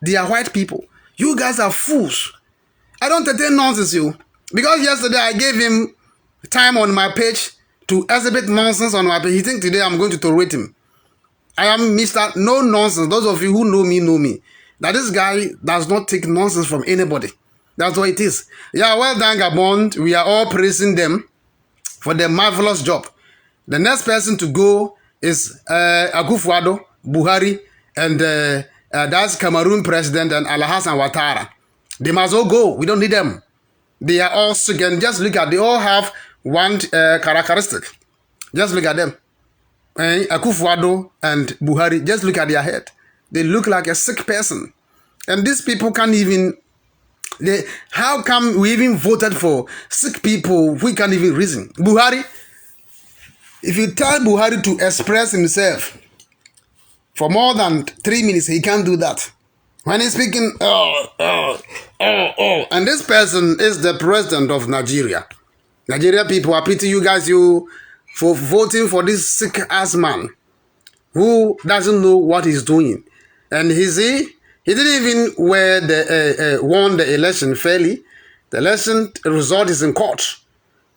they are white people. You guys are fools. I don't entertain nonsense, you. Because yesterday I gave him time on my page to exhibit nonsense on my page. He thinks today I'm going to tolerate him. I am Mr. No Nonsense. Those of you who know me. That this guy does not take nonsense from anybody. That's what it is. Yeah, well done, Gabon. We are all praising them for their marvelous job. The next person to go is Akufo-Addo, Buhari, and that's Cameroon President and Alassane Ouattara. They must all go. We don't need them. They are all sick. And just look at, they all have one characteristic. Just look at them. Akufo-Addo and Buhari, just look at their head. They look like a sick person. And these people can't even, how come we even voted for sick people? We can't even reason. Buhari, if you tell Buhari to express himself for more than 3 minutes, he can't do that. When he's speaking, and this person is the president of Nigeria. Nigeria people, I pity you guys for voting for this sick ass man who doesn't know what he's doing. And he didn't even won the election fairly. The election result is in court.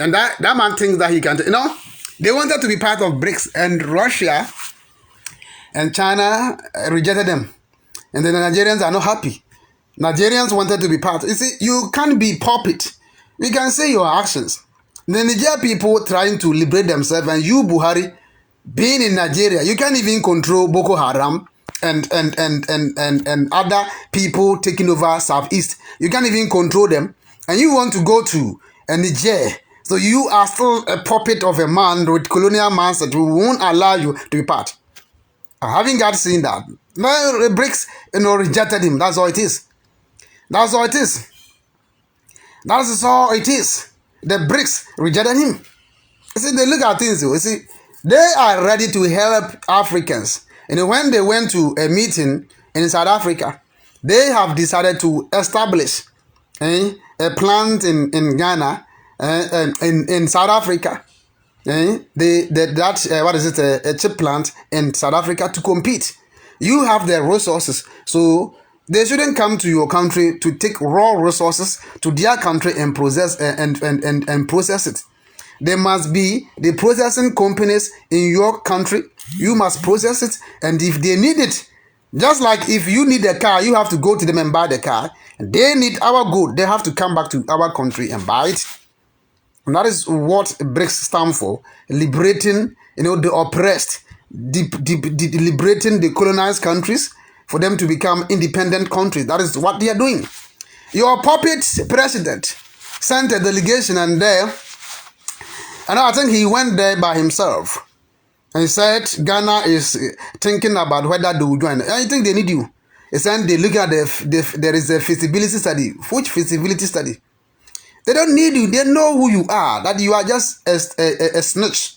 And that man thinks that he can, they wanted to be part of BRICS, and Russia and China rejected them. And then the Nigerians are not happy. Nigerians wanted to be part. You see, you can't be puppet. We can say your actions. The Nigerian people trying to liberate themselves, and you, Buhari, being in Nigeria, you can't even control Boko Haram and other people taking over Southeast. You can't even control them. And you want to go to Niger. So you are still a puppet of a man with colonial mindset who won't allow you to be part. Having got seen that, the BRICS, rejected him. That's all it is. That's all it is. That is all it is. The BRICS rejected him. You see, they look at things. You see, they are ready to help Africans. And when they went to a meeting in South Africa, they have decided to establish a plant in Ghana, in South Africa. A chip plant in South Africa to compete. You have the resources, so They shouldn't come to your country to take raw resources to their country and process and process it. There must be the processing companies in your country. You must process it, and if they need it, just like if you need a car, you have to go to them and buy the car. They need our good. They have to come back to our country and buy it. And that is what BRICS stand for: liberating, the oppressed, liberating the colonized countries for them to become independent countries. That is what they are doing. Your puppet president sent a delegation, and I think he went there by himself. And he said Ghana is thinking about whether they will join. I think they need you. He said they look at there is a feasibility study. Which feasibility study? They don't need you. They know who you are. That you are just a snitch.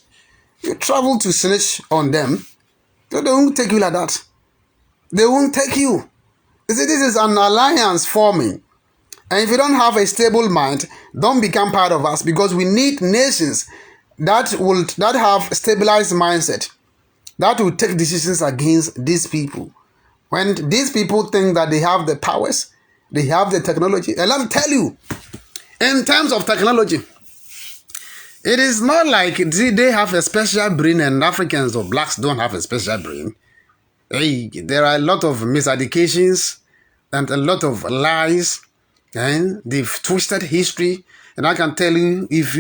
You travel to snitch on them. They won't take you like that. They won't take you. You see, this is an alliance forming. And if you don't have a stable mind, don't become part of us, because we need nations that have stabilized mindset, that will take decisions against these people. When these people think that they have the powers, they have the technology. And let me tell you, in terms of technology, it is not like they have a special brain and Africans or blacks don't have a special brain. Hey, there are a lot of miseducations and a lot of lies, and they've twisted history. And I can tell you, if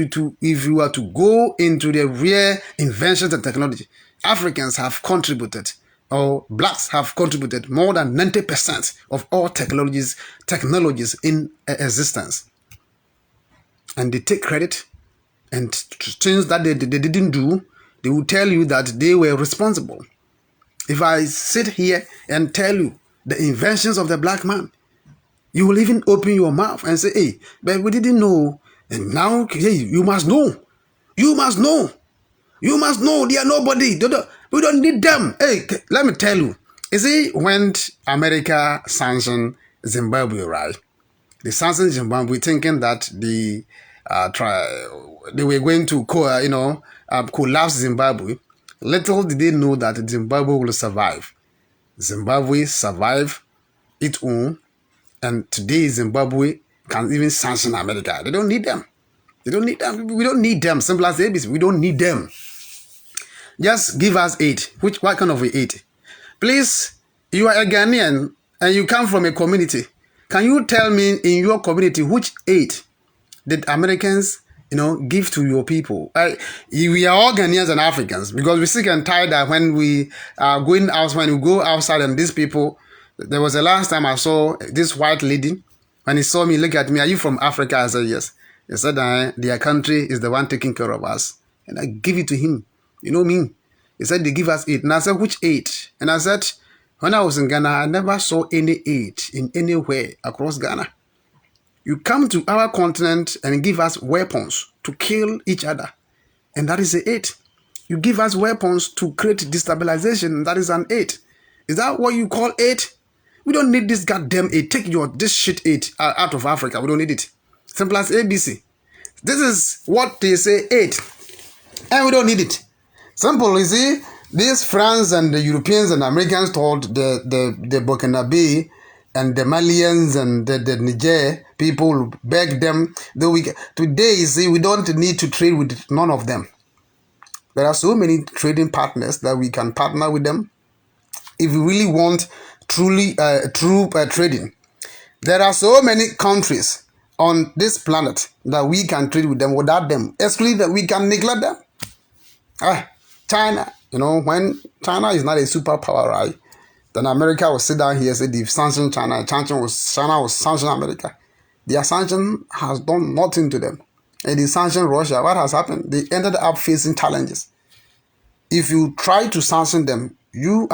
you are to go into the real inventions and technology, Africans have contributed, or blacks have contributed more than 90% of all technologies in existence. And they take credit, and things that they didn't do, they will tell you that they were responsible. If I sit here and tell you the inventions of the black man, you will even open your mouth and say, hey, but we didn't know. And now, hey, you must know. You must know. You must know. They are nobody. We don't need them. Hey, let me tell you. You see, when America sanctioned Zimbabwe, right? They sanctioned Zimbabwe thinking that they were going to collapse Zimbabwe. Little did they know that Zimbabwe will survive. Zimbabwe survived its own. And today, Zimbabwe can even sanction America. They don't need them. They don't need them. We don't need them. Simple as ABC. We don't need them. Just give us aid. What kind of aid? Please, you are a Ghanaian and you come from a community. Can you tell me in your community which aid did Americans, give to your people? We are all Ghanaians and Africans, because we sick and tired that when we are going out, when we go outside and these people. There was the last time I saw this white lady. When he saw me, look at me, are you from Africa? I said, yes. He said, their country is the one taking care of us. And I give it to him. You know me? He said, they give us aid. And I said, which aid? And I said, when I was in Ghana, I never saw any aid in anywhere across Ghana. You come to our continent and give us weapons to kill each other. And that is the aid. You give us weapons to create destabilization. That is an aid. Is that what you call aid? We don't need this goddamn aid. Take this shit aid out of Africa. We don't need it. Simple as ABC. This is what they say aid. And we don't need it. Simple, you see. These France and the Europeans and Americans told the Burkinabe and the Malians and the Niger people, beg them. Today, you see, we don't need to trade with none of them. There are so many trading partners that we can partner with them. If we really want true trading, there are so many countries on this planet that we can trade with them. Without them, excluding that we can neglect them. China, when China is not a superpower, right? Then America will sit down here and say they've sanctioned China. China will sanction America. Their sanction has done nothing to them. And they sanctioned Russia. What has happened? They ended up facing challenges. If you try to sanction them, you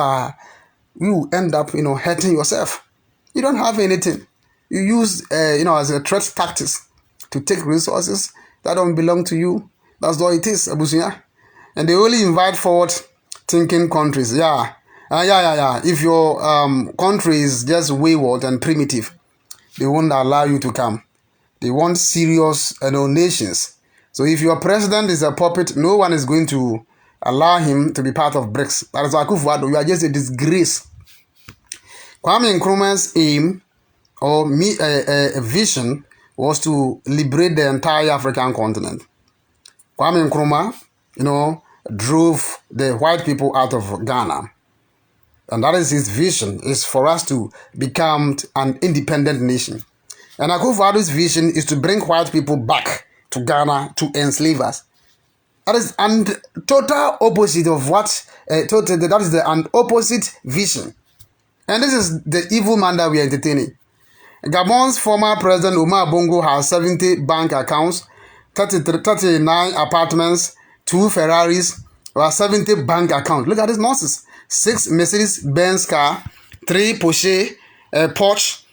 will end up, hurting yourself. You don't have anything. You use, as a threat tactics to take resources that don't belong to you. That's what it is, Abusia. And they only invite forward thinking countries. Yeah. If your country is just wayward and primitive, they won't allow you to come. They want serious, nations. So if your president is a puppet, no one is going to allow him to be part of BRICS. That is why you are just a disgrace. Kwame Nkrumah's aim or vision was to liberate the entire African continent. Kwame Nkrumah, drove the white people out of Ghana. And that is his vision, is for us to become an independent nation. And Akufo-Addo's vision is to bring white people back to Ghana to enslave us. That is and total opposite of what, that is an opposite vision. And this is the evil man that we are entertaining. Gabon's former president Omar Bongo has 70 bank accounts, 39 apartments, 2 Ferraris, or 70 bank accounts. Look at this nonsense. 6 Mercedes-Benz car, 3 Porsche, Porsche,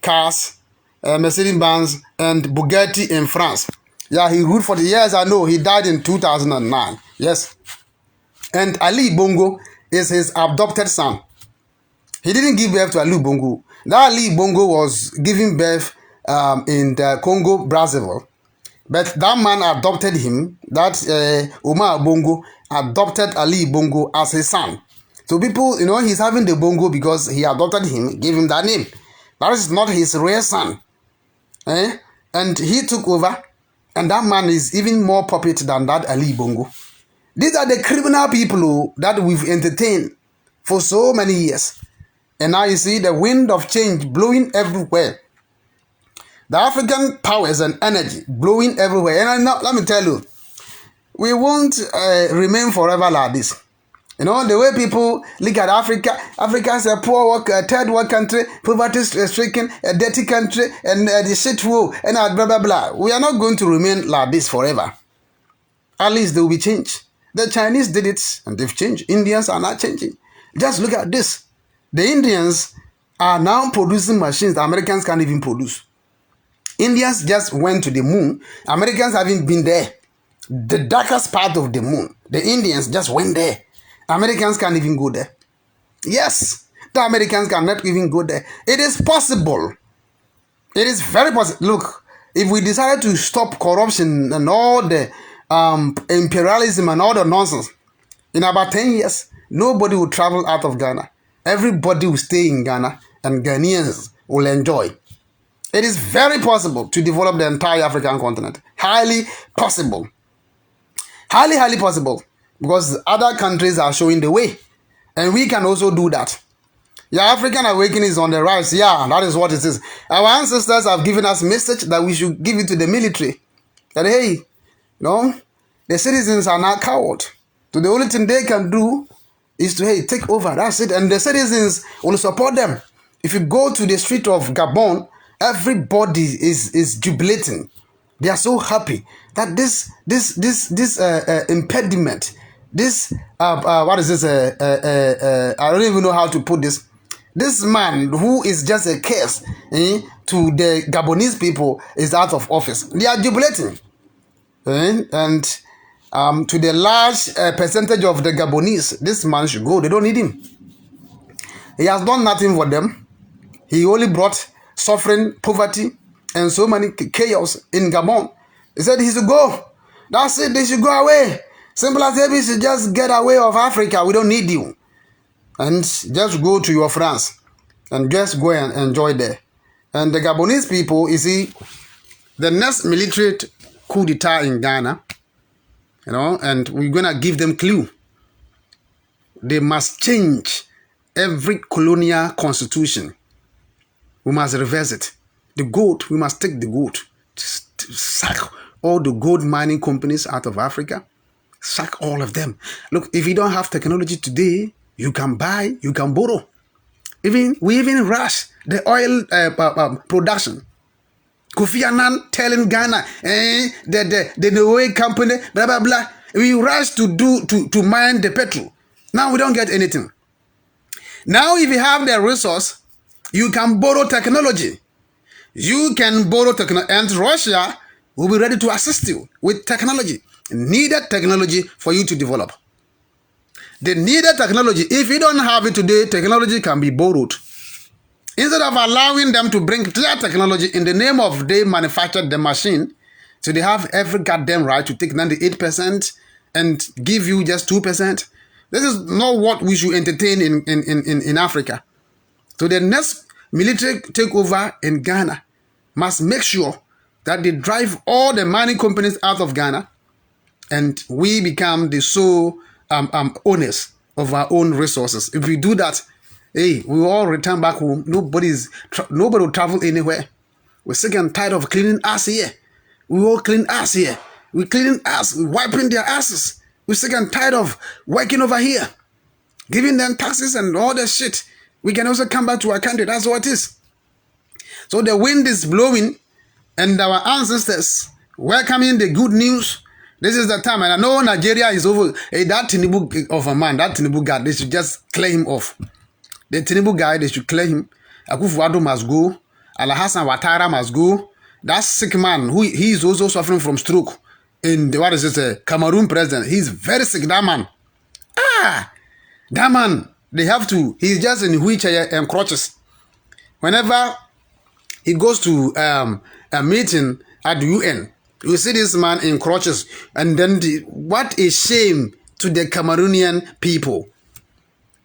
cars, Mercedes-Benz, and Bugatti in France. Yeah, he ruled for the years. I know he died in 2009. Yes. And Ali Bongo is his adopted son. He didn't give birth to Ali Bongo. That Ali Bongo was giving birth in the Congo, Brazzaville. But that man adopted him. That Omar Bongo adopted Ali Bongo as his son. So people, he's having the Bongo because he adopted him, gave him that name. That is not his real son. And he took over. And that man is even more puppet than that Ali Bongo. These are the criminal people that we've entertained for so many years. And now you see the wind of change blowing everywhere. The African powers and energy blowing everywhere. And let me tell you, we won't remain forever like this. The way people look at Africa, Africa is a poor third world country, poverty stricken, a dirty country, and the shit hole, and blah, blah, blah. We are not going to remain like this forever. At least there will be change. The Chinese did it, and they've changed. Indians are not changing. Just look at this. The Indians are now producing machines the Americans can't even produce. Indians just went to the moon. Americans haven't been there. The darkest part of the moon. The Indians just went there. Americans can't even go there. Yes, the Americans cannot even go there. It is possible. It is very possible. Look, if we decided to stop corruption and all the imperialism and all the nonsense, in about 10 years, nobody will travel out of Ghana. Everybody will stay in Ghana and Ghanaians will enjoy. It is very possible to develop the entire African continent. Highly possible. Highly, highly possible. Because other countries are showing the way. And we can also do that. Your African awakening is on the rise. Yeah, that is what it is. Our ancestors have given us a message that we should give it to the military. That, hey, the citizens are not cowards. So the only thing they can do is to, take over. That's it. And the citizens will support them. If you go to the street of Gabon, everybody is jubilating. They are so happy that this impediment, what is this? I don't even know how to put this. This man who is just a curse to the Gabonese people is out of office. They are jubilating. And to the large percentage of the Gabonese, this man should go. They don't need him. He has done nothing for them. He only brought suffering, poverty, and so many chaos in Gabon. He said he should go. That's it. They should go away. Simple as ABC, should just get away of Africa. We don't need you. And just go to your France. And just go and enjoy there. And the Gabonese people, you see, the next military coup d'etat in Ghana, and we're going to give them clue. They must change every colonial constitution. We must reverse it. The gold, we must take the gold. Sack all the gold mining companies out of Africa. Sack all of them. Look, if you don't have technology today, you can buy, you can borrow. We even rush the oil production. Kofi Annan telling Ghana, the oil company, blah, blah, blah. We rush to mine the petrol. Now we don't get anything. Now if you have the resource, you can borrow technology. You can borrow technology, and Russia will be ready to assist you with technology. Needed technology for you to develop. The needed technology, if you don't have it today, technology can be borrowed. Instead of allowing them to bring their technology in the name of they manufactured the machine, so they have every goddamn right to take 98% and give you just 2%. This is not what we should entertain in Africa. So the next military takeover in Ghana must make sure that they drive all the mining companies out of Ghana, and we become the sole owners of our own resources. If we do that, hey, we all return back home. Nobody will travel anywhere. We're sick and tired of cleaning ass here. We all clean ass here. We cleaning ass. We wiping their asses. We're sick and tired of working over here, giving them taxes and all that shit. We can also come back to our country. That's what it is. So the wind is blowing, and our ancestors welcoming the good news. This is the time, and I know Nigeria is over. Hey, that Tinubu of a man, that Tinubu guy, they should just clear him off. The Tinubu guy, they should clear him. Akufo-Addo must go. Alhassan Ouattara must go. That sick man, he is also suffering from stroke. In the, what is it, Cameroon president, he's very sick. That man, that man, they have to. He's just in wheelchair and crutches. Whenever he goes to a meeting at the UN, you see this man in crutches, and then what a shame to the Cameroonian people.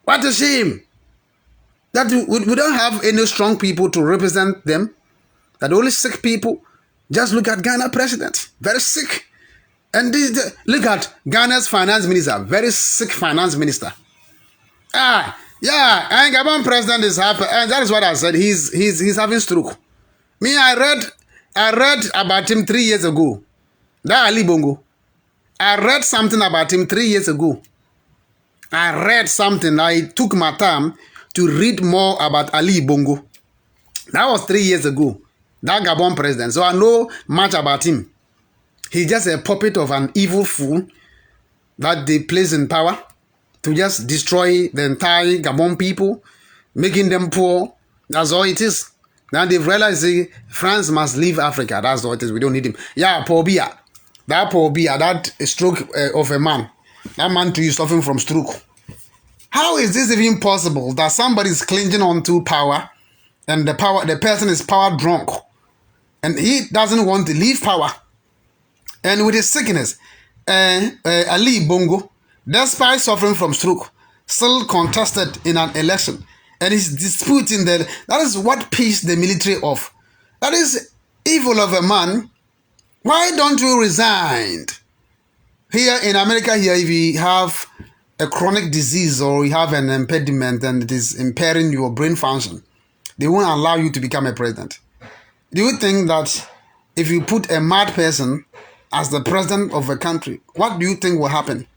What a shame that we don't have any strong people to represent them. That only sick people. Just look at Ghana president, very sick. And look at Ghana's finance minister, very sick finance minister. Yeah, and Gabon president is happy, and that is what I said. He's having stroke. Me, I read about him 3 years ago. That Ali Bongo. I read something about him 3 years ago. I read something. I took my time to read more about Ali Bongo. That was 3 years ago. That Gabon president. So I know much about him. He's just a puppet of an evil fool that they place in power to just destroy the entire Gabon people, making them poor. That's all it is. Now they've realized France must leave Africa. That's all it is. We don't need him. Yeah, Paul Biya. That Paul Biya, that stroke of a man. That man too is suffering from stroke. How is this even possible that somebody is clinging on to power, and the person is power drunk, and he doesn't want to leave power? And with his sickness, Ali Bongo, despite suffering from stroke, still contested in an election. And he's disputing that. That is what pissed the military off. That is evil of a man. Why don't you resign? Here in America, here, if you have a chronic disease or you have an impediment and it is impairing your brain function, they won't allow you to become a president. Do you think that if you put a mad person as the president of a country, what do you think will happen?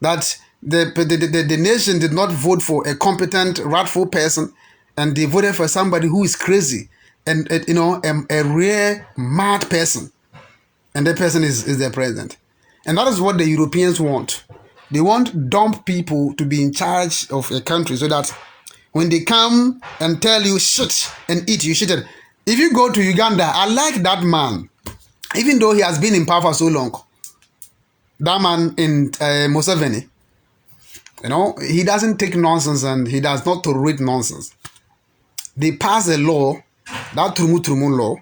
That the nation did not vote for a competent, rightful person, and they voted for somebody who is crazy and a rare mad person, and that person is their president. And that is what the Europeans want. They want dumb people to be in charge of a country so that when they come and tell you shit and eat, you shit it. If you go to Uganda, I like that man. Even though he has been in power for so long, that man in Museveni, he doesn't take nonsense and he does not tolerate nonsense. They passed a law, that Trumu law,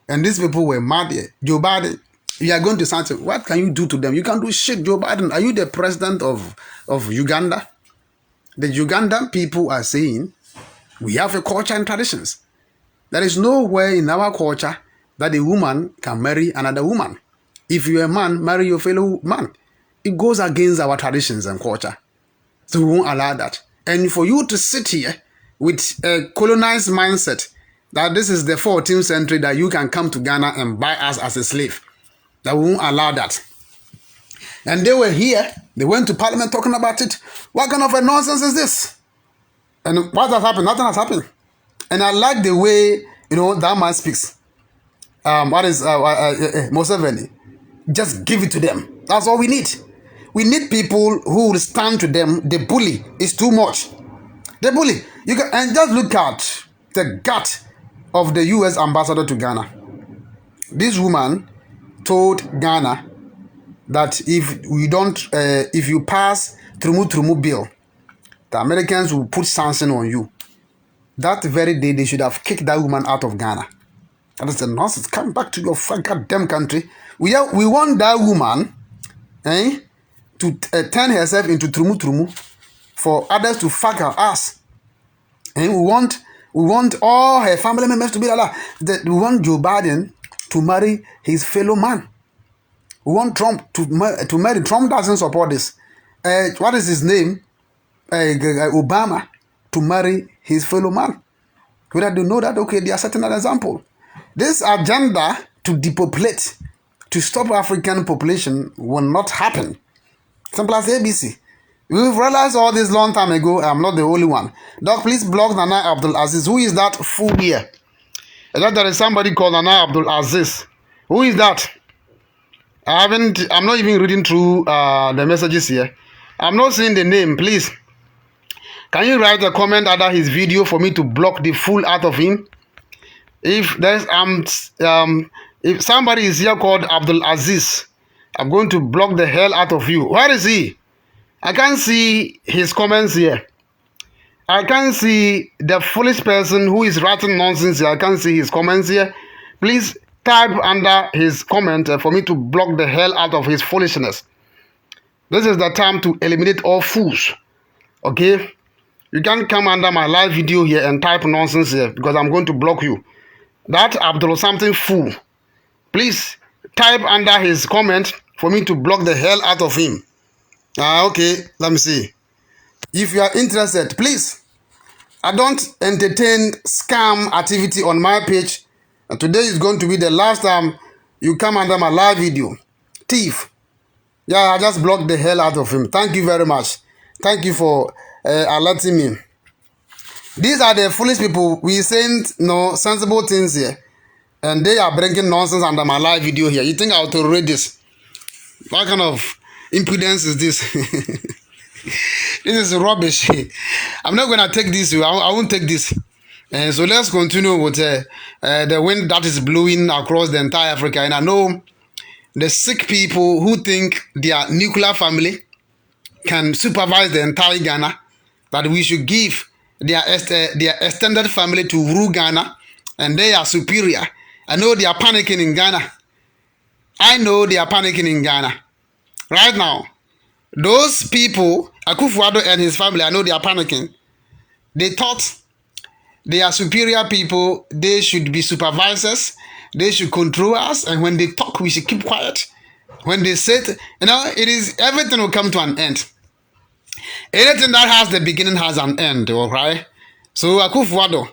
and these people were mad. Joe Biden, you are going to something. What can you do to them? You can't do shit, Joe Biden. Are you the president of Uganda? The Ugandan people are saying, we have a culture and traditions. There is nowhere in our culture that a woman can marry another woman. If you're a man, marry your fellow man. It goes against our traditions and culture. So we won't allow that. And for you to sit here with a colonized mindset that this is the 14th century, that you can come to Ghana and buy us as a slave, that we won't allow that. And they were here. They went to parliament talking about it. What kind of a nonsense is this? And what has happened? Nothing has happened. And I like the way, that man speaks. What is Museveni? Just give it to them. That's all we need. We need people who will stand to them. The bully is too much. The bully. And just look at the gut of the U.S. ambassador to Ghana. This woman told Ghana that if you pass Trumu bill, the Americans will put sanction on you. That very day, they should have kicked that woman out of Ghana. That is the nonsense. Come back to your goddamn country. We want that woman to turn herself into Trumu for others to fuck her ass. And we want all her family members to be like that. We want Joe Biden to marry his fellow man. We want Trump to marry. Trump doesn't support this. What is his name? Obama to marry his fellow man. We have to know that, okay, they are setting an example. This agenda to depopulate, to stop African population will not happen. Simple as ABC. We've realized all this long time ago. I'm not the only one. Doc, please block Nana Abdul Aziz. Who is that fool here? There is somebody called Nana Abdul Aziz. Who is that? I'm not even reading through the messages here. I'm not seeing the name. Please, can you write a comment under his video for me to block the fool out of him? If there's if somebody is here called Abdul Aziz, I'm going to block the hell out of you. Where is he? I can't see his comments here. I can't see the foolish person who is writing nonsense here. I can't see his comments here. Please type under his comment for me to block the hell out of his foolishness. This is the time to eliminate all fools. Okay? You can't come under my live video here and type nonsense here because I'm going to block you. That Abdul something fool. Please type under his comment for me to block the hell out of him. Okay, let me see. If you are interested, please. I don't entertain scam activity on my page. And today is going to be the last time you come under my live video. Thief. Yeah, I just blocked the hell out of him. Thank you very much. Thank you for alerting me. These are the foolish people. We saying no sensible things here. And they are bringing nonsense under my live video here. You think I'll tolerate this? What kind of impudence is this? This is rubbish. I'm not going to take this. I won't take this. And so let's continue with the wind that is blowing across the entire Africa. And I know the sick people who think their nuclear family can supervise the entire Ghana, that we should give their extended family to rule Ghana, and they are superior. I know they are panicking in Ghana. I know they are panicking in Ghana. Right now, those people, Akufo-Addo and his family, I know they are panicking. They thought they are superior people. They should be supervisors. They should control us. And when they talk, we should keep quiet. When they say, it is, everything will come to an end. Anything that has the beginning has an end, all right? So Akufo-Addo,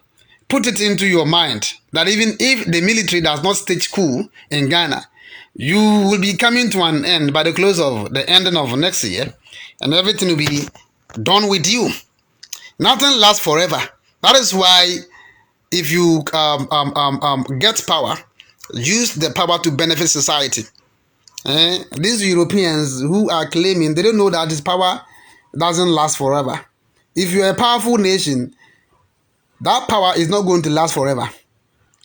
put it into your mind that even if the military does not stage coup in Ghana, you will be coming to an end by the close of the ending of next year, and everything will be done with you. Nothing lasts forever. That is why if you get power, use the power to benefit society. These Europeans who are claiming, they don't know that this power doesn't last forever. If you're a powerful nation, that power is not going to last forever.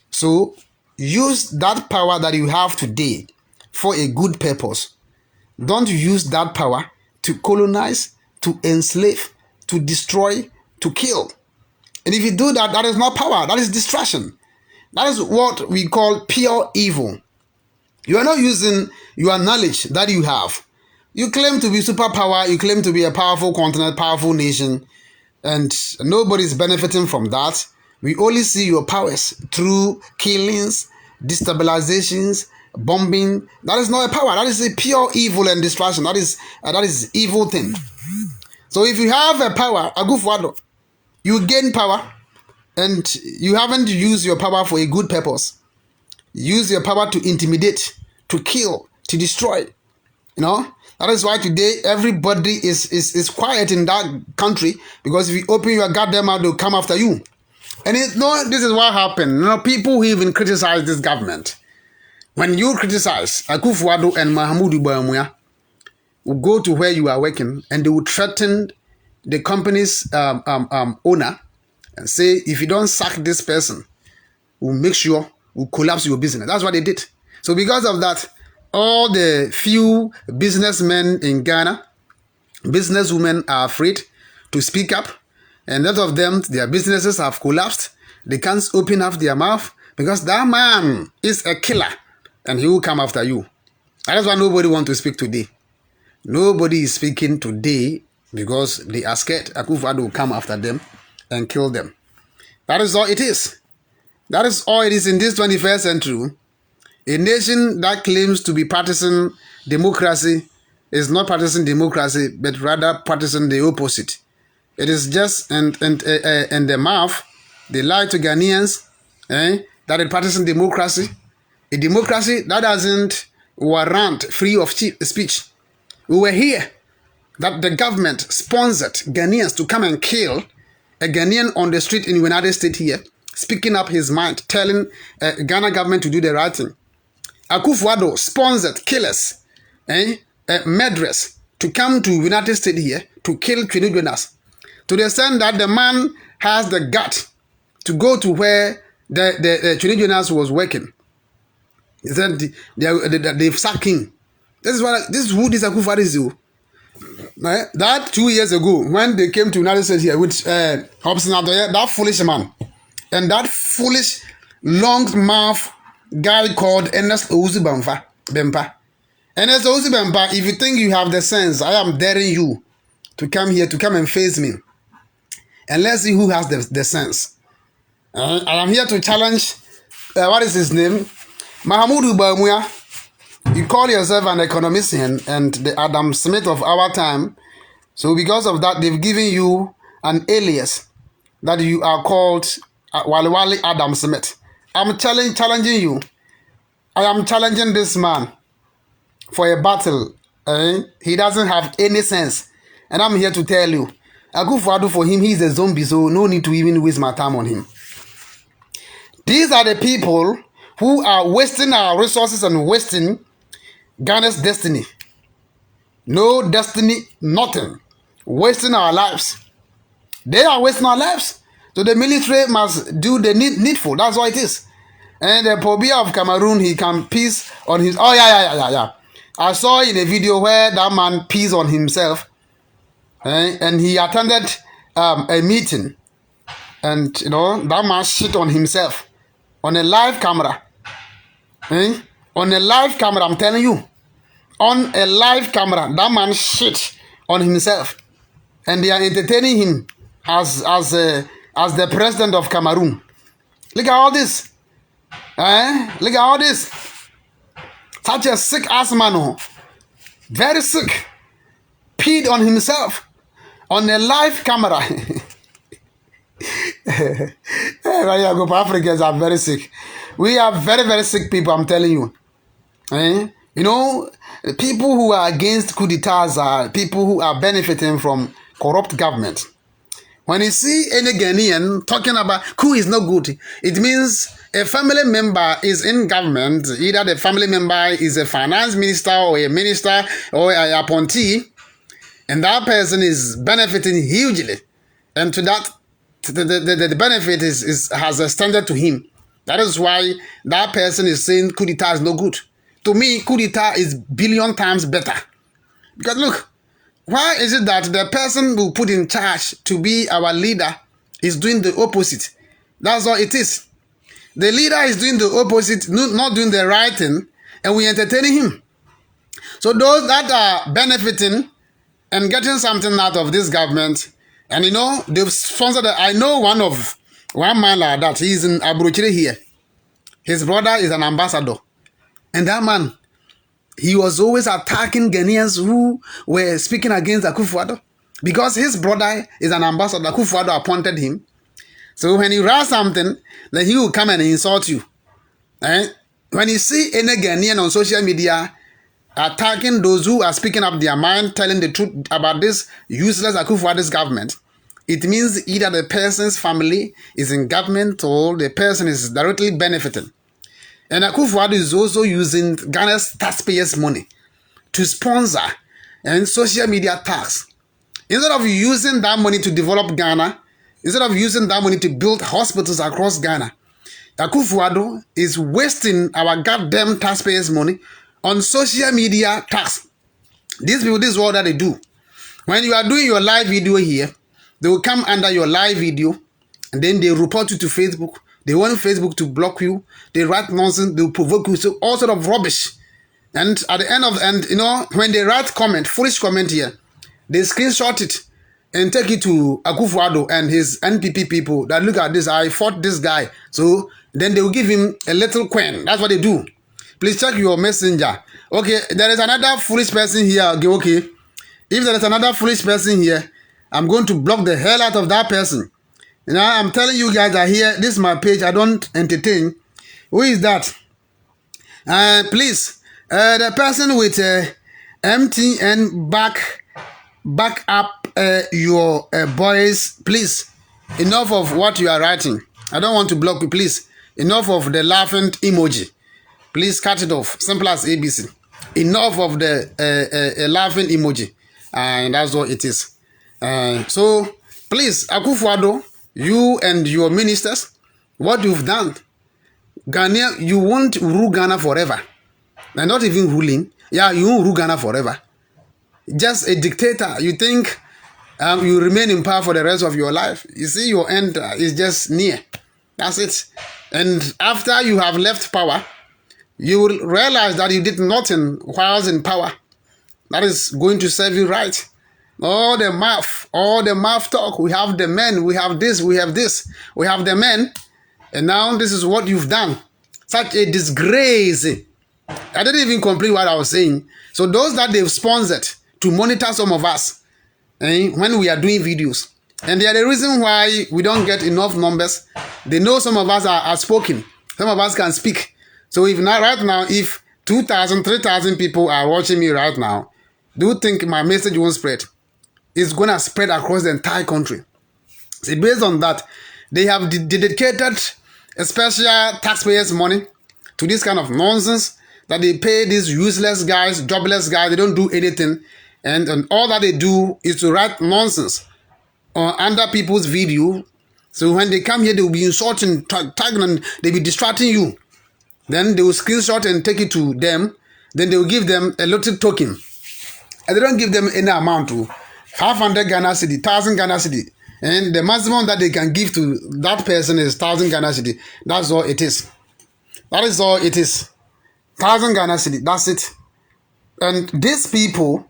So use that power that you have today for a good purpose. Don't use that power to colonize, to enslave, to destroy, to kill. And if you do that, that is not power. That is distraction. That is what we call pure evil. You are not using your knowledge that you have. You claim to be superpower. You claim to be a powerful continent, powerful nation. And nobody is benefiting from that. We only see your powers through killings, destabilizations, bombing. That is not a power. That is a pure evil and distraction. That is evil thing. So if you have a power, Akufo-Addo, you gain power, and you haven't used your power for a good purpose. Use your power to intimidate, to kill, to destroy. That is why today everybody is quiet in that country, because if you open your goddamn mouth, they'll come after you. And this is what happened. People who even criticize this government. When you criticize Akufo-Addo and Mahamudu Bawumia, will go to where you are working and they will threaten the company's owner and say, if you don't sack this person, we'll make sure we'll collapse your business. That's what they did. So because of that, all the few businessmen in Ghana, businesswomen are afraid to speak up. And a lot of them, their businesses have collapsed. They can't open up their mouth because that man is a killer and he will come after you. That's why nobody wants to speak today. Nobody is speaking today because they are scared Akufo-Addo will come after them and kill them. That is all it is. That is all it is in this 21st century. A nation that claims to be partisan democracy is not partisan democracy, but rather partisan the opposite. It is just in the mouth. They lie to Ghanaians that a partisan democracy, a democracy that doesn't warrant free of speech. We were here that the government sponsored Ghanaians to come and kill a Ghanaian on the street in the United States here, speaking up his mind, telling Ghana government to do the right thing. Akufo-Addo sponsored killers, murderers to come to United States here to kill Trinidadians, to the extent that the man has the gut to go to where the Trinidadians was working. He said they've sacked him. This is who this Akufo-Addo is. That 2 years ago, when they came to United States here with Hobson Adoye, that foolish man, and that foolish long mouth guy called Ernest Owusu Bempa. Ernest Owusu Bempa, if you think you have the sense, I am daring you to come here, to come and face me. And let's see who has the sense. I am here to challenge, what is his name? Mahamudu Bawumia. You call yourself an economician and the Adam Smith of our time. So because of that, they've given you an alias that you are called Wali Adam Smith. I'm challenging you. I am challenging this man for a battle. He doesn't have any sense. And I'm here to tell you, Akufo-Addo, for him, he's a zombie, so no need to even waste my time on him. These are the people who are wasting our resources and wasting Ghana's destiny. No destiny, nothing. Wasting our lives. They are wasting our lives. So the military must do the needful. That's what it is. And the Pobia of Cameroon, he can peace on his... Oh, yeah. I saw in a video where that man pees on himself. And he attended a meeting. And, that man shit on himself. On a live camera. On a live camera, I'm telling you. On a live camera, that man shit on himself. And they are entertaining him as the president of Cameroon. Look at all this. Look at all this. Such a sick ass man. Oh. Very sick. Peed on himself. On a live camera. Africans are very sick. We are very, very sick people, I'm telling you. People who are against coup d'etats are people who are benefiting from corrupt government. When you see any Ghanaian talking about coup is not good, it means a family member is in government. Either the family member is a finance minister or a minister or an appointee, and that person is benefiting hugely. And to that, the benefit has extended to him. That is why that person is saying coup d'etat is no good. To me, coup d'etat is billion times better. Because look, why is it that the person who put in charge to be our leader is doing the opposite? That's all it is. The leader is doing the opposite, not doing the right thing, and we're entertaining him. So those that are benefiting and getting something out of this government, and they've sponsored it. I know one man like that. He's in Aburochire here. His brother is an ambassador. And that man, he was always attacking Ghanaians who were speaking against Akufo-Addo. Because his brother is an ambassador, Akufo-Addo appointed him. So when he writes something, then he will come and insult you. When you see any Ghanaian on social media attacking those who are speaking up their mind, telling the truth about this useless Akufo-Addo's government, it means either the person's family is in government or the person is directly benefiting. And Akufo-Addo is also using Ghana's taxpayers' money to sponsor and social media tax. Instead of using that money to develop Ghana, instead of using that money to build hospitals across Ghana, Akufo-Addo is wasting our goddamn taxpayers' money on social media tax. These people, this is all that they do. When you are doing your live video here, they will come under your live video and then they report you to Facebook. They want Facebook to block you. They write nonsense. They will provoke you. So all sort of rubbish. And at the end of when they write comment, foolish comment here, they screenshot it and take it to Akufo-Addo and his NPP people that look at this, I fought this guy. So then they will give him a little coin. That's what they do. Please check your messenger. Okay, there is another foolish person here. Okay. If there is another foolish person here, I'm going to block the hell out of that person. You know, I'm telling you guys that here, this is my page. I don't entertain. Who is that? Please, the person with MTN back up your boys, please. Enough of what you are writing. I don't want to block you, please. Enough of the laughing emoji. Please cut it off. Simple as ABC. Enough of the laughing emoji. And that's what it is. So, please, Akufo-Addo, you and your ministers, what you've done, Ghana, you won't rule Ghana forever. And not even ruling. Yeah, you won't rule Ghana forever. Just a dictator. You think you remain in power for the rest of your life. You see, your end is just near. That's it. And after you have left power, you will realize that you did nothing whilst in power. That is going to serve you right. All the mouth talk. We have the men, we have this, we have this. We have the men. And now this is what you've done. Such a disgrace. I didn't even complete what I was saying. So those that they've sponsored to monitor some of us when we are doing videos. And they are the reason why we don't get enough numbers. They know some of us are outspoken. Some of us can speak. So if not right now, if 2,000, 3,000 people are watching me right now, do you think my message won't spread? It's going to spread across the entire country. See, based on that, they have dedicated a special taxpayers' money to this kind of nonsense that they pay these useless guys, jobless guys. They don't do anything. And all that they do is to write nonsense under people's video. So when they come here, they will be insulting, tagging, and they'll be distracting you. Then they will screenshot and take it to them. Then they will give them a little token. And they don't give them any amount to 500 Ghana cedi, 1,000 Ghana cedi. And the maximum that they can give to that person is 1,000 Ghana cedi. That's all it is. That is all it is. 1,000 Ghana cedi. That's it. And these people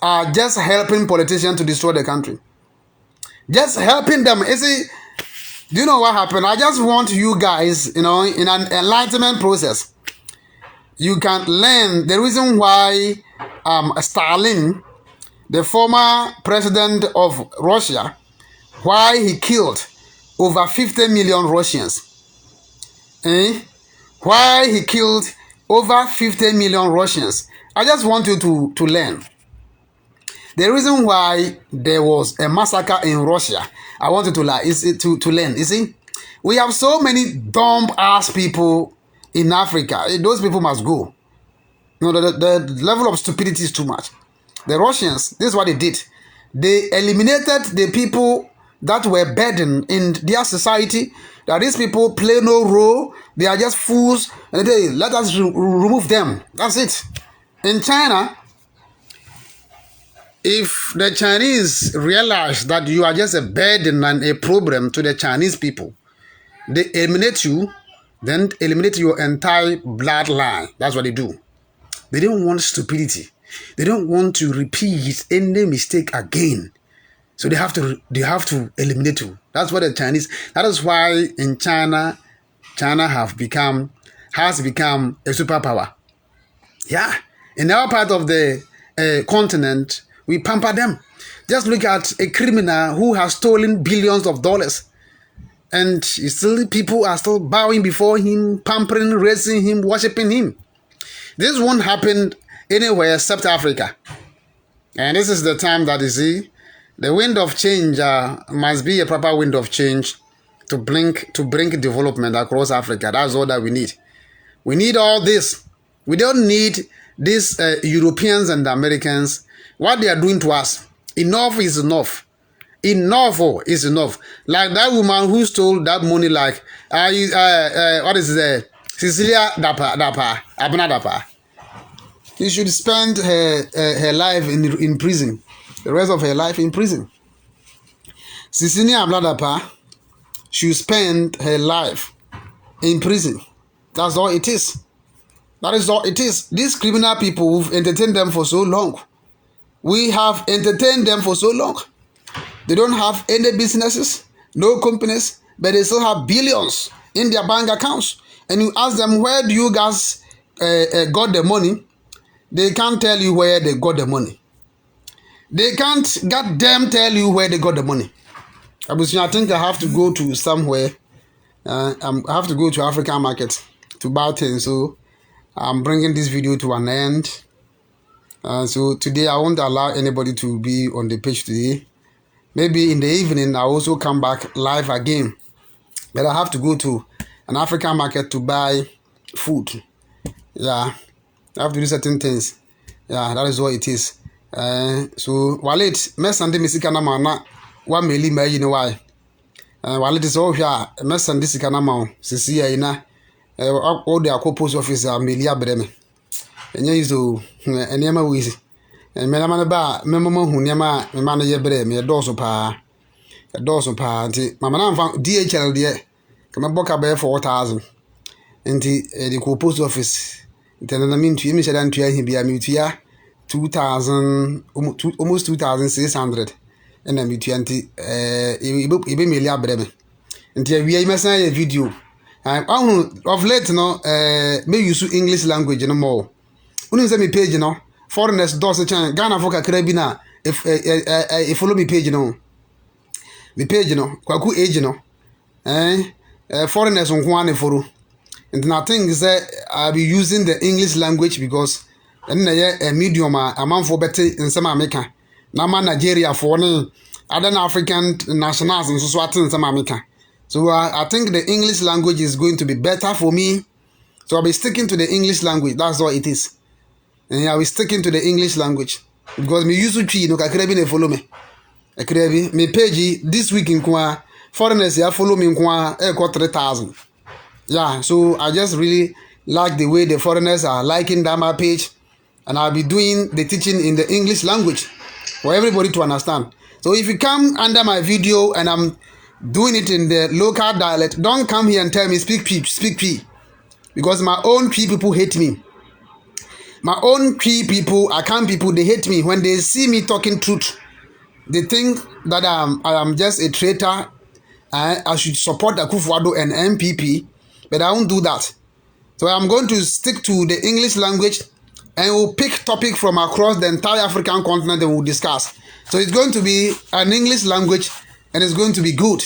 are just helping politicians to destroy the country. Just helping them. You see, do you know what happened? I just want you guys, in an enlightenment process, you can learn the reason why Stalin, the former president of Russia, why he killed over 50 million Russians. Why he killed over 50 million Russians. I just want you to learn. The reason why there was a massacre in Russia, I want you to learn. You see, we have so many dumb-ass people in Africa. Those people must go. The level of stupidity is too much. The Russians, this is what they did. They eliminated the people that were burdened in their society, that these people play no role, they are just fools, and they let us remove them. That's it. In China, if the Chinese realize that you are just a burden and a problem to the Chinese people, they eliminate you, then eliminate your entire bloodline. That's what they do. They don't want stupidity. They don't want to repeat any mistake again. So they have to eliminate you. That's what the Chinese. That is why in China has become a superpower. Yeah. In our part of the continent, we pamper them. Just look at a criminal who has stolen billions of dollars. And still people are still bowing before him, pampering, raising him, worshipping him. This won't happen anywhere except Africa. And this is the time that you see, the wind of change must be a proper wind of change to bring development across Africa. That's all that we need. We need all this. We don't need these Europeans and Americans. What they are doing to us, enough is enough. Enough is enough. Like that woman who stole that money, like what is it? Cecilia Dapa. She should spend her life in prison, the rest of her life in prison. Cecilia Dapa should spend her life in prison. That's all it is. That is all it is. These criminal people, we've entertained them for so long. We have entertained them for so long. They don't have any businesses, no companies, but they still have billions in their bank accounts. And you ask them, where do you guys got the money? They can't tell you where they got the money. They can't goddamn tell you where they got the money. I think I have to go to somewhere. I have to go to African market to buy things. So I'm bringing this video to an end. So today I won't allow anybody to be on the page today. Maybe in the evening I'll also come back live again. But I have to go to an African market to buy food. Yeah, I have to do certain things. Yeah, that is what it is. So while it mess and the na mana 1 million may you know why. While it is all here, mess and this na ma sisi ya ina all the post office melia breme. Enye izo enema wizi. Me na ba me mama hu niama me ma no ye breme ye doso pa. E doso pa nti mama na mfa DHL de kama boka be 4,000. Nti the post office na mi ntua mi sheda ntua hi bia mi tua 2,000 almost 2,600 and mi tua nti ibe meli abreme nti awia yi mesa ya video of late no me use English language no more unu se mi page no foreigners dos chan Ghana for kakra bi na if follow me page no kwaku age no foreigners nko an follow. And I think that I'll be using the English language because a medium a man for better in some America. Now Nigeria for other African nationals and so in some America. So I think the English language is going to be better for me. So I'll be sticking to the English language. That's all it is. And I'll be sticking to the English language. Because me use to no kakrebi follow me. Akrebi me page this week in kwa foreigners ya follow me in kwa 3,000. Yeah, so I just really like the way the foreigners are liking that my page, and I'll be doing the teaching in the English language for everybody to understand. So if you come under my video and I'm doing it in the local dialect, don't come here and tell me speak P, because my own P people hate me. My own P people, Akan people, they hate me when they see me talking truth. They think that I am just a traitor. I should support Akufo-Addo and MPP. But I won't do that. So I'm going to stick to the English language and we'll pick topic from across the entire African continent and we'll discuss. So it's going to be an English language and it's going to be good.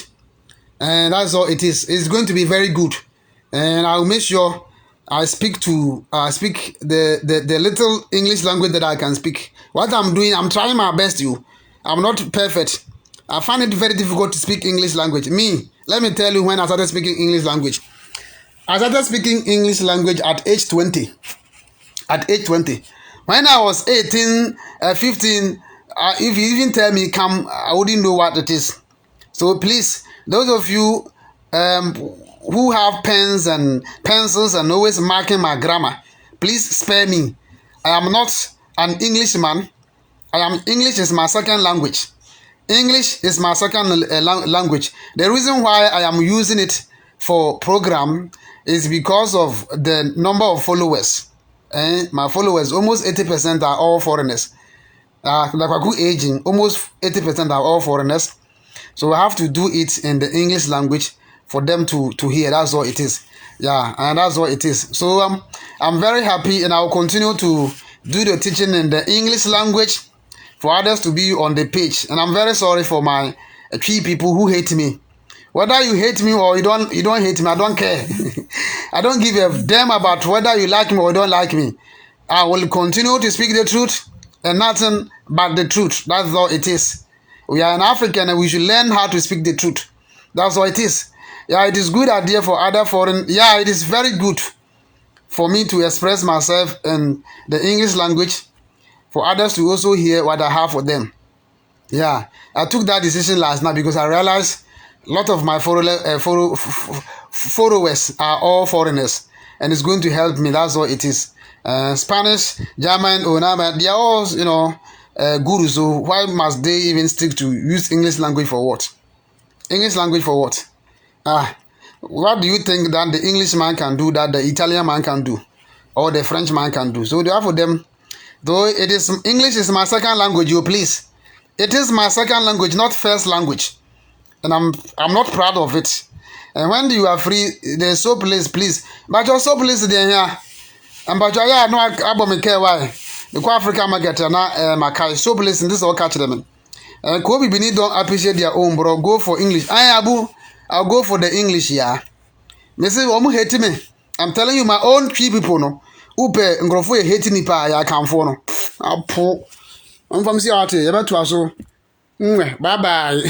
And that's all it is. It's going to be very good. And I'll make sure I speak the little English language that I can speak. What I'm doing, I'm trying my best. I'm not perfect. I find it very difficult to speak English language. Let me tell you when I started speaking English language. I started speaking English language at age 20. At age 20. When I was 18, 15, if you even tell me come, I wouldn't know what it is. So please, those of you who have pens and pencils and always marking my grammar, please spare me. I am not an Englishman. English is my second language. English is my second language. The reason why I am using it for program is because of the number of followers. My followers, almost 80% are all foreigners. Like Kwaku aging, almost 80% are all foreigners. So I have to do it in the English language for them to hear. That's all it is. Yeah, and that's what it is. So I'm very happy and I'll continue to do the teaching in the English language for others to be on the page. And I'm very sorry for my key people who hate me. Whether you hate me or you don't hate me, I don't care. I don't give a damn about whether you like me or don't like me. I will continue to speak the truth and nothing but the truth. That's all it is. We are an African and we should learn how to speak the truth. That's all it is. Yeah, it is good idea for other foreign. Yeah, it is very good for me to express myself in the English language for others to also hear what I have for them. Yeah, I took that decision last night because I realized a lot of my followers are all foreigners, and it's going to help me. That's all it is. Spanish, German, they are all, gurus. So why must they even stick to use English language for what? English language for what? What do you think that the English man can do that the Italian man can do, or the French man can do? So therefore, them, though it is English is my second language, you please. It is my second language, not first language. And I'm not proud of it. And when you are free, there's so please. But you're so pleased there here. And but yeah, no album care why. The African market na Makai so pleased this all catch them. And Kobe Bini don't appreciate their own, bro. Go for English. I'll go for the English, yeah. Me say omu hate me. I'm telling you my own three people no. Upe ngrofo e hate ni pa ya kanfo no. Apo. I'm from see out here. You better so. Bye bye.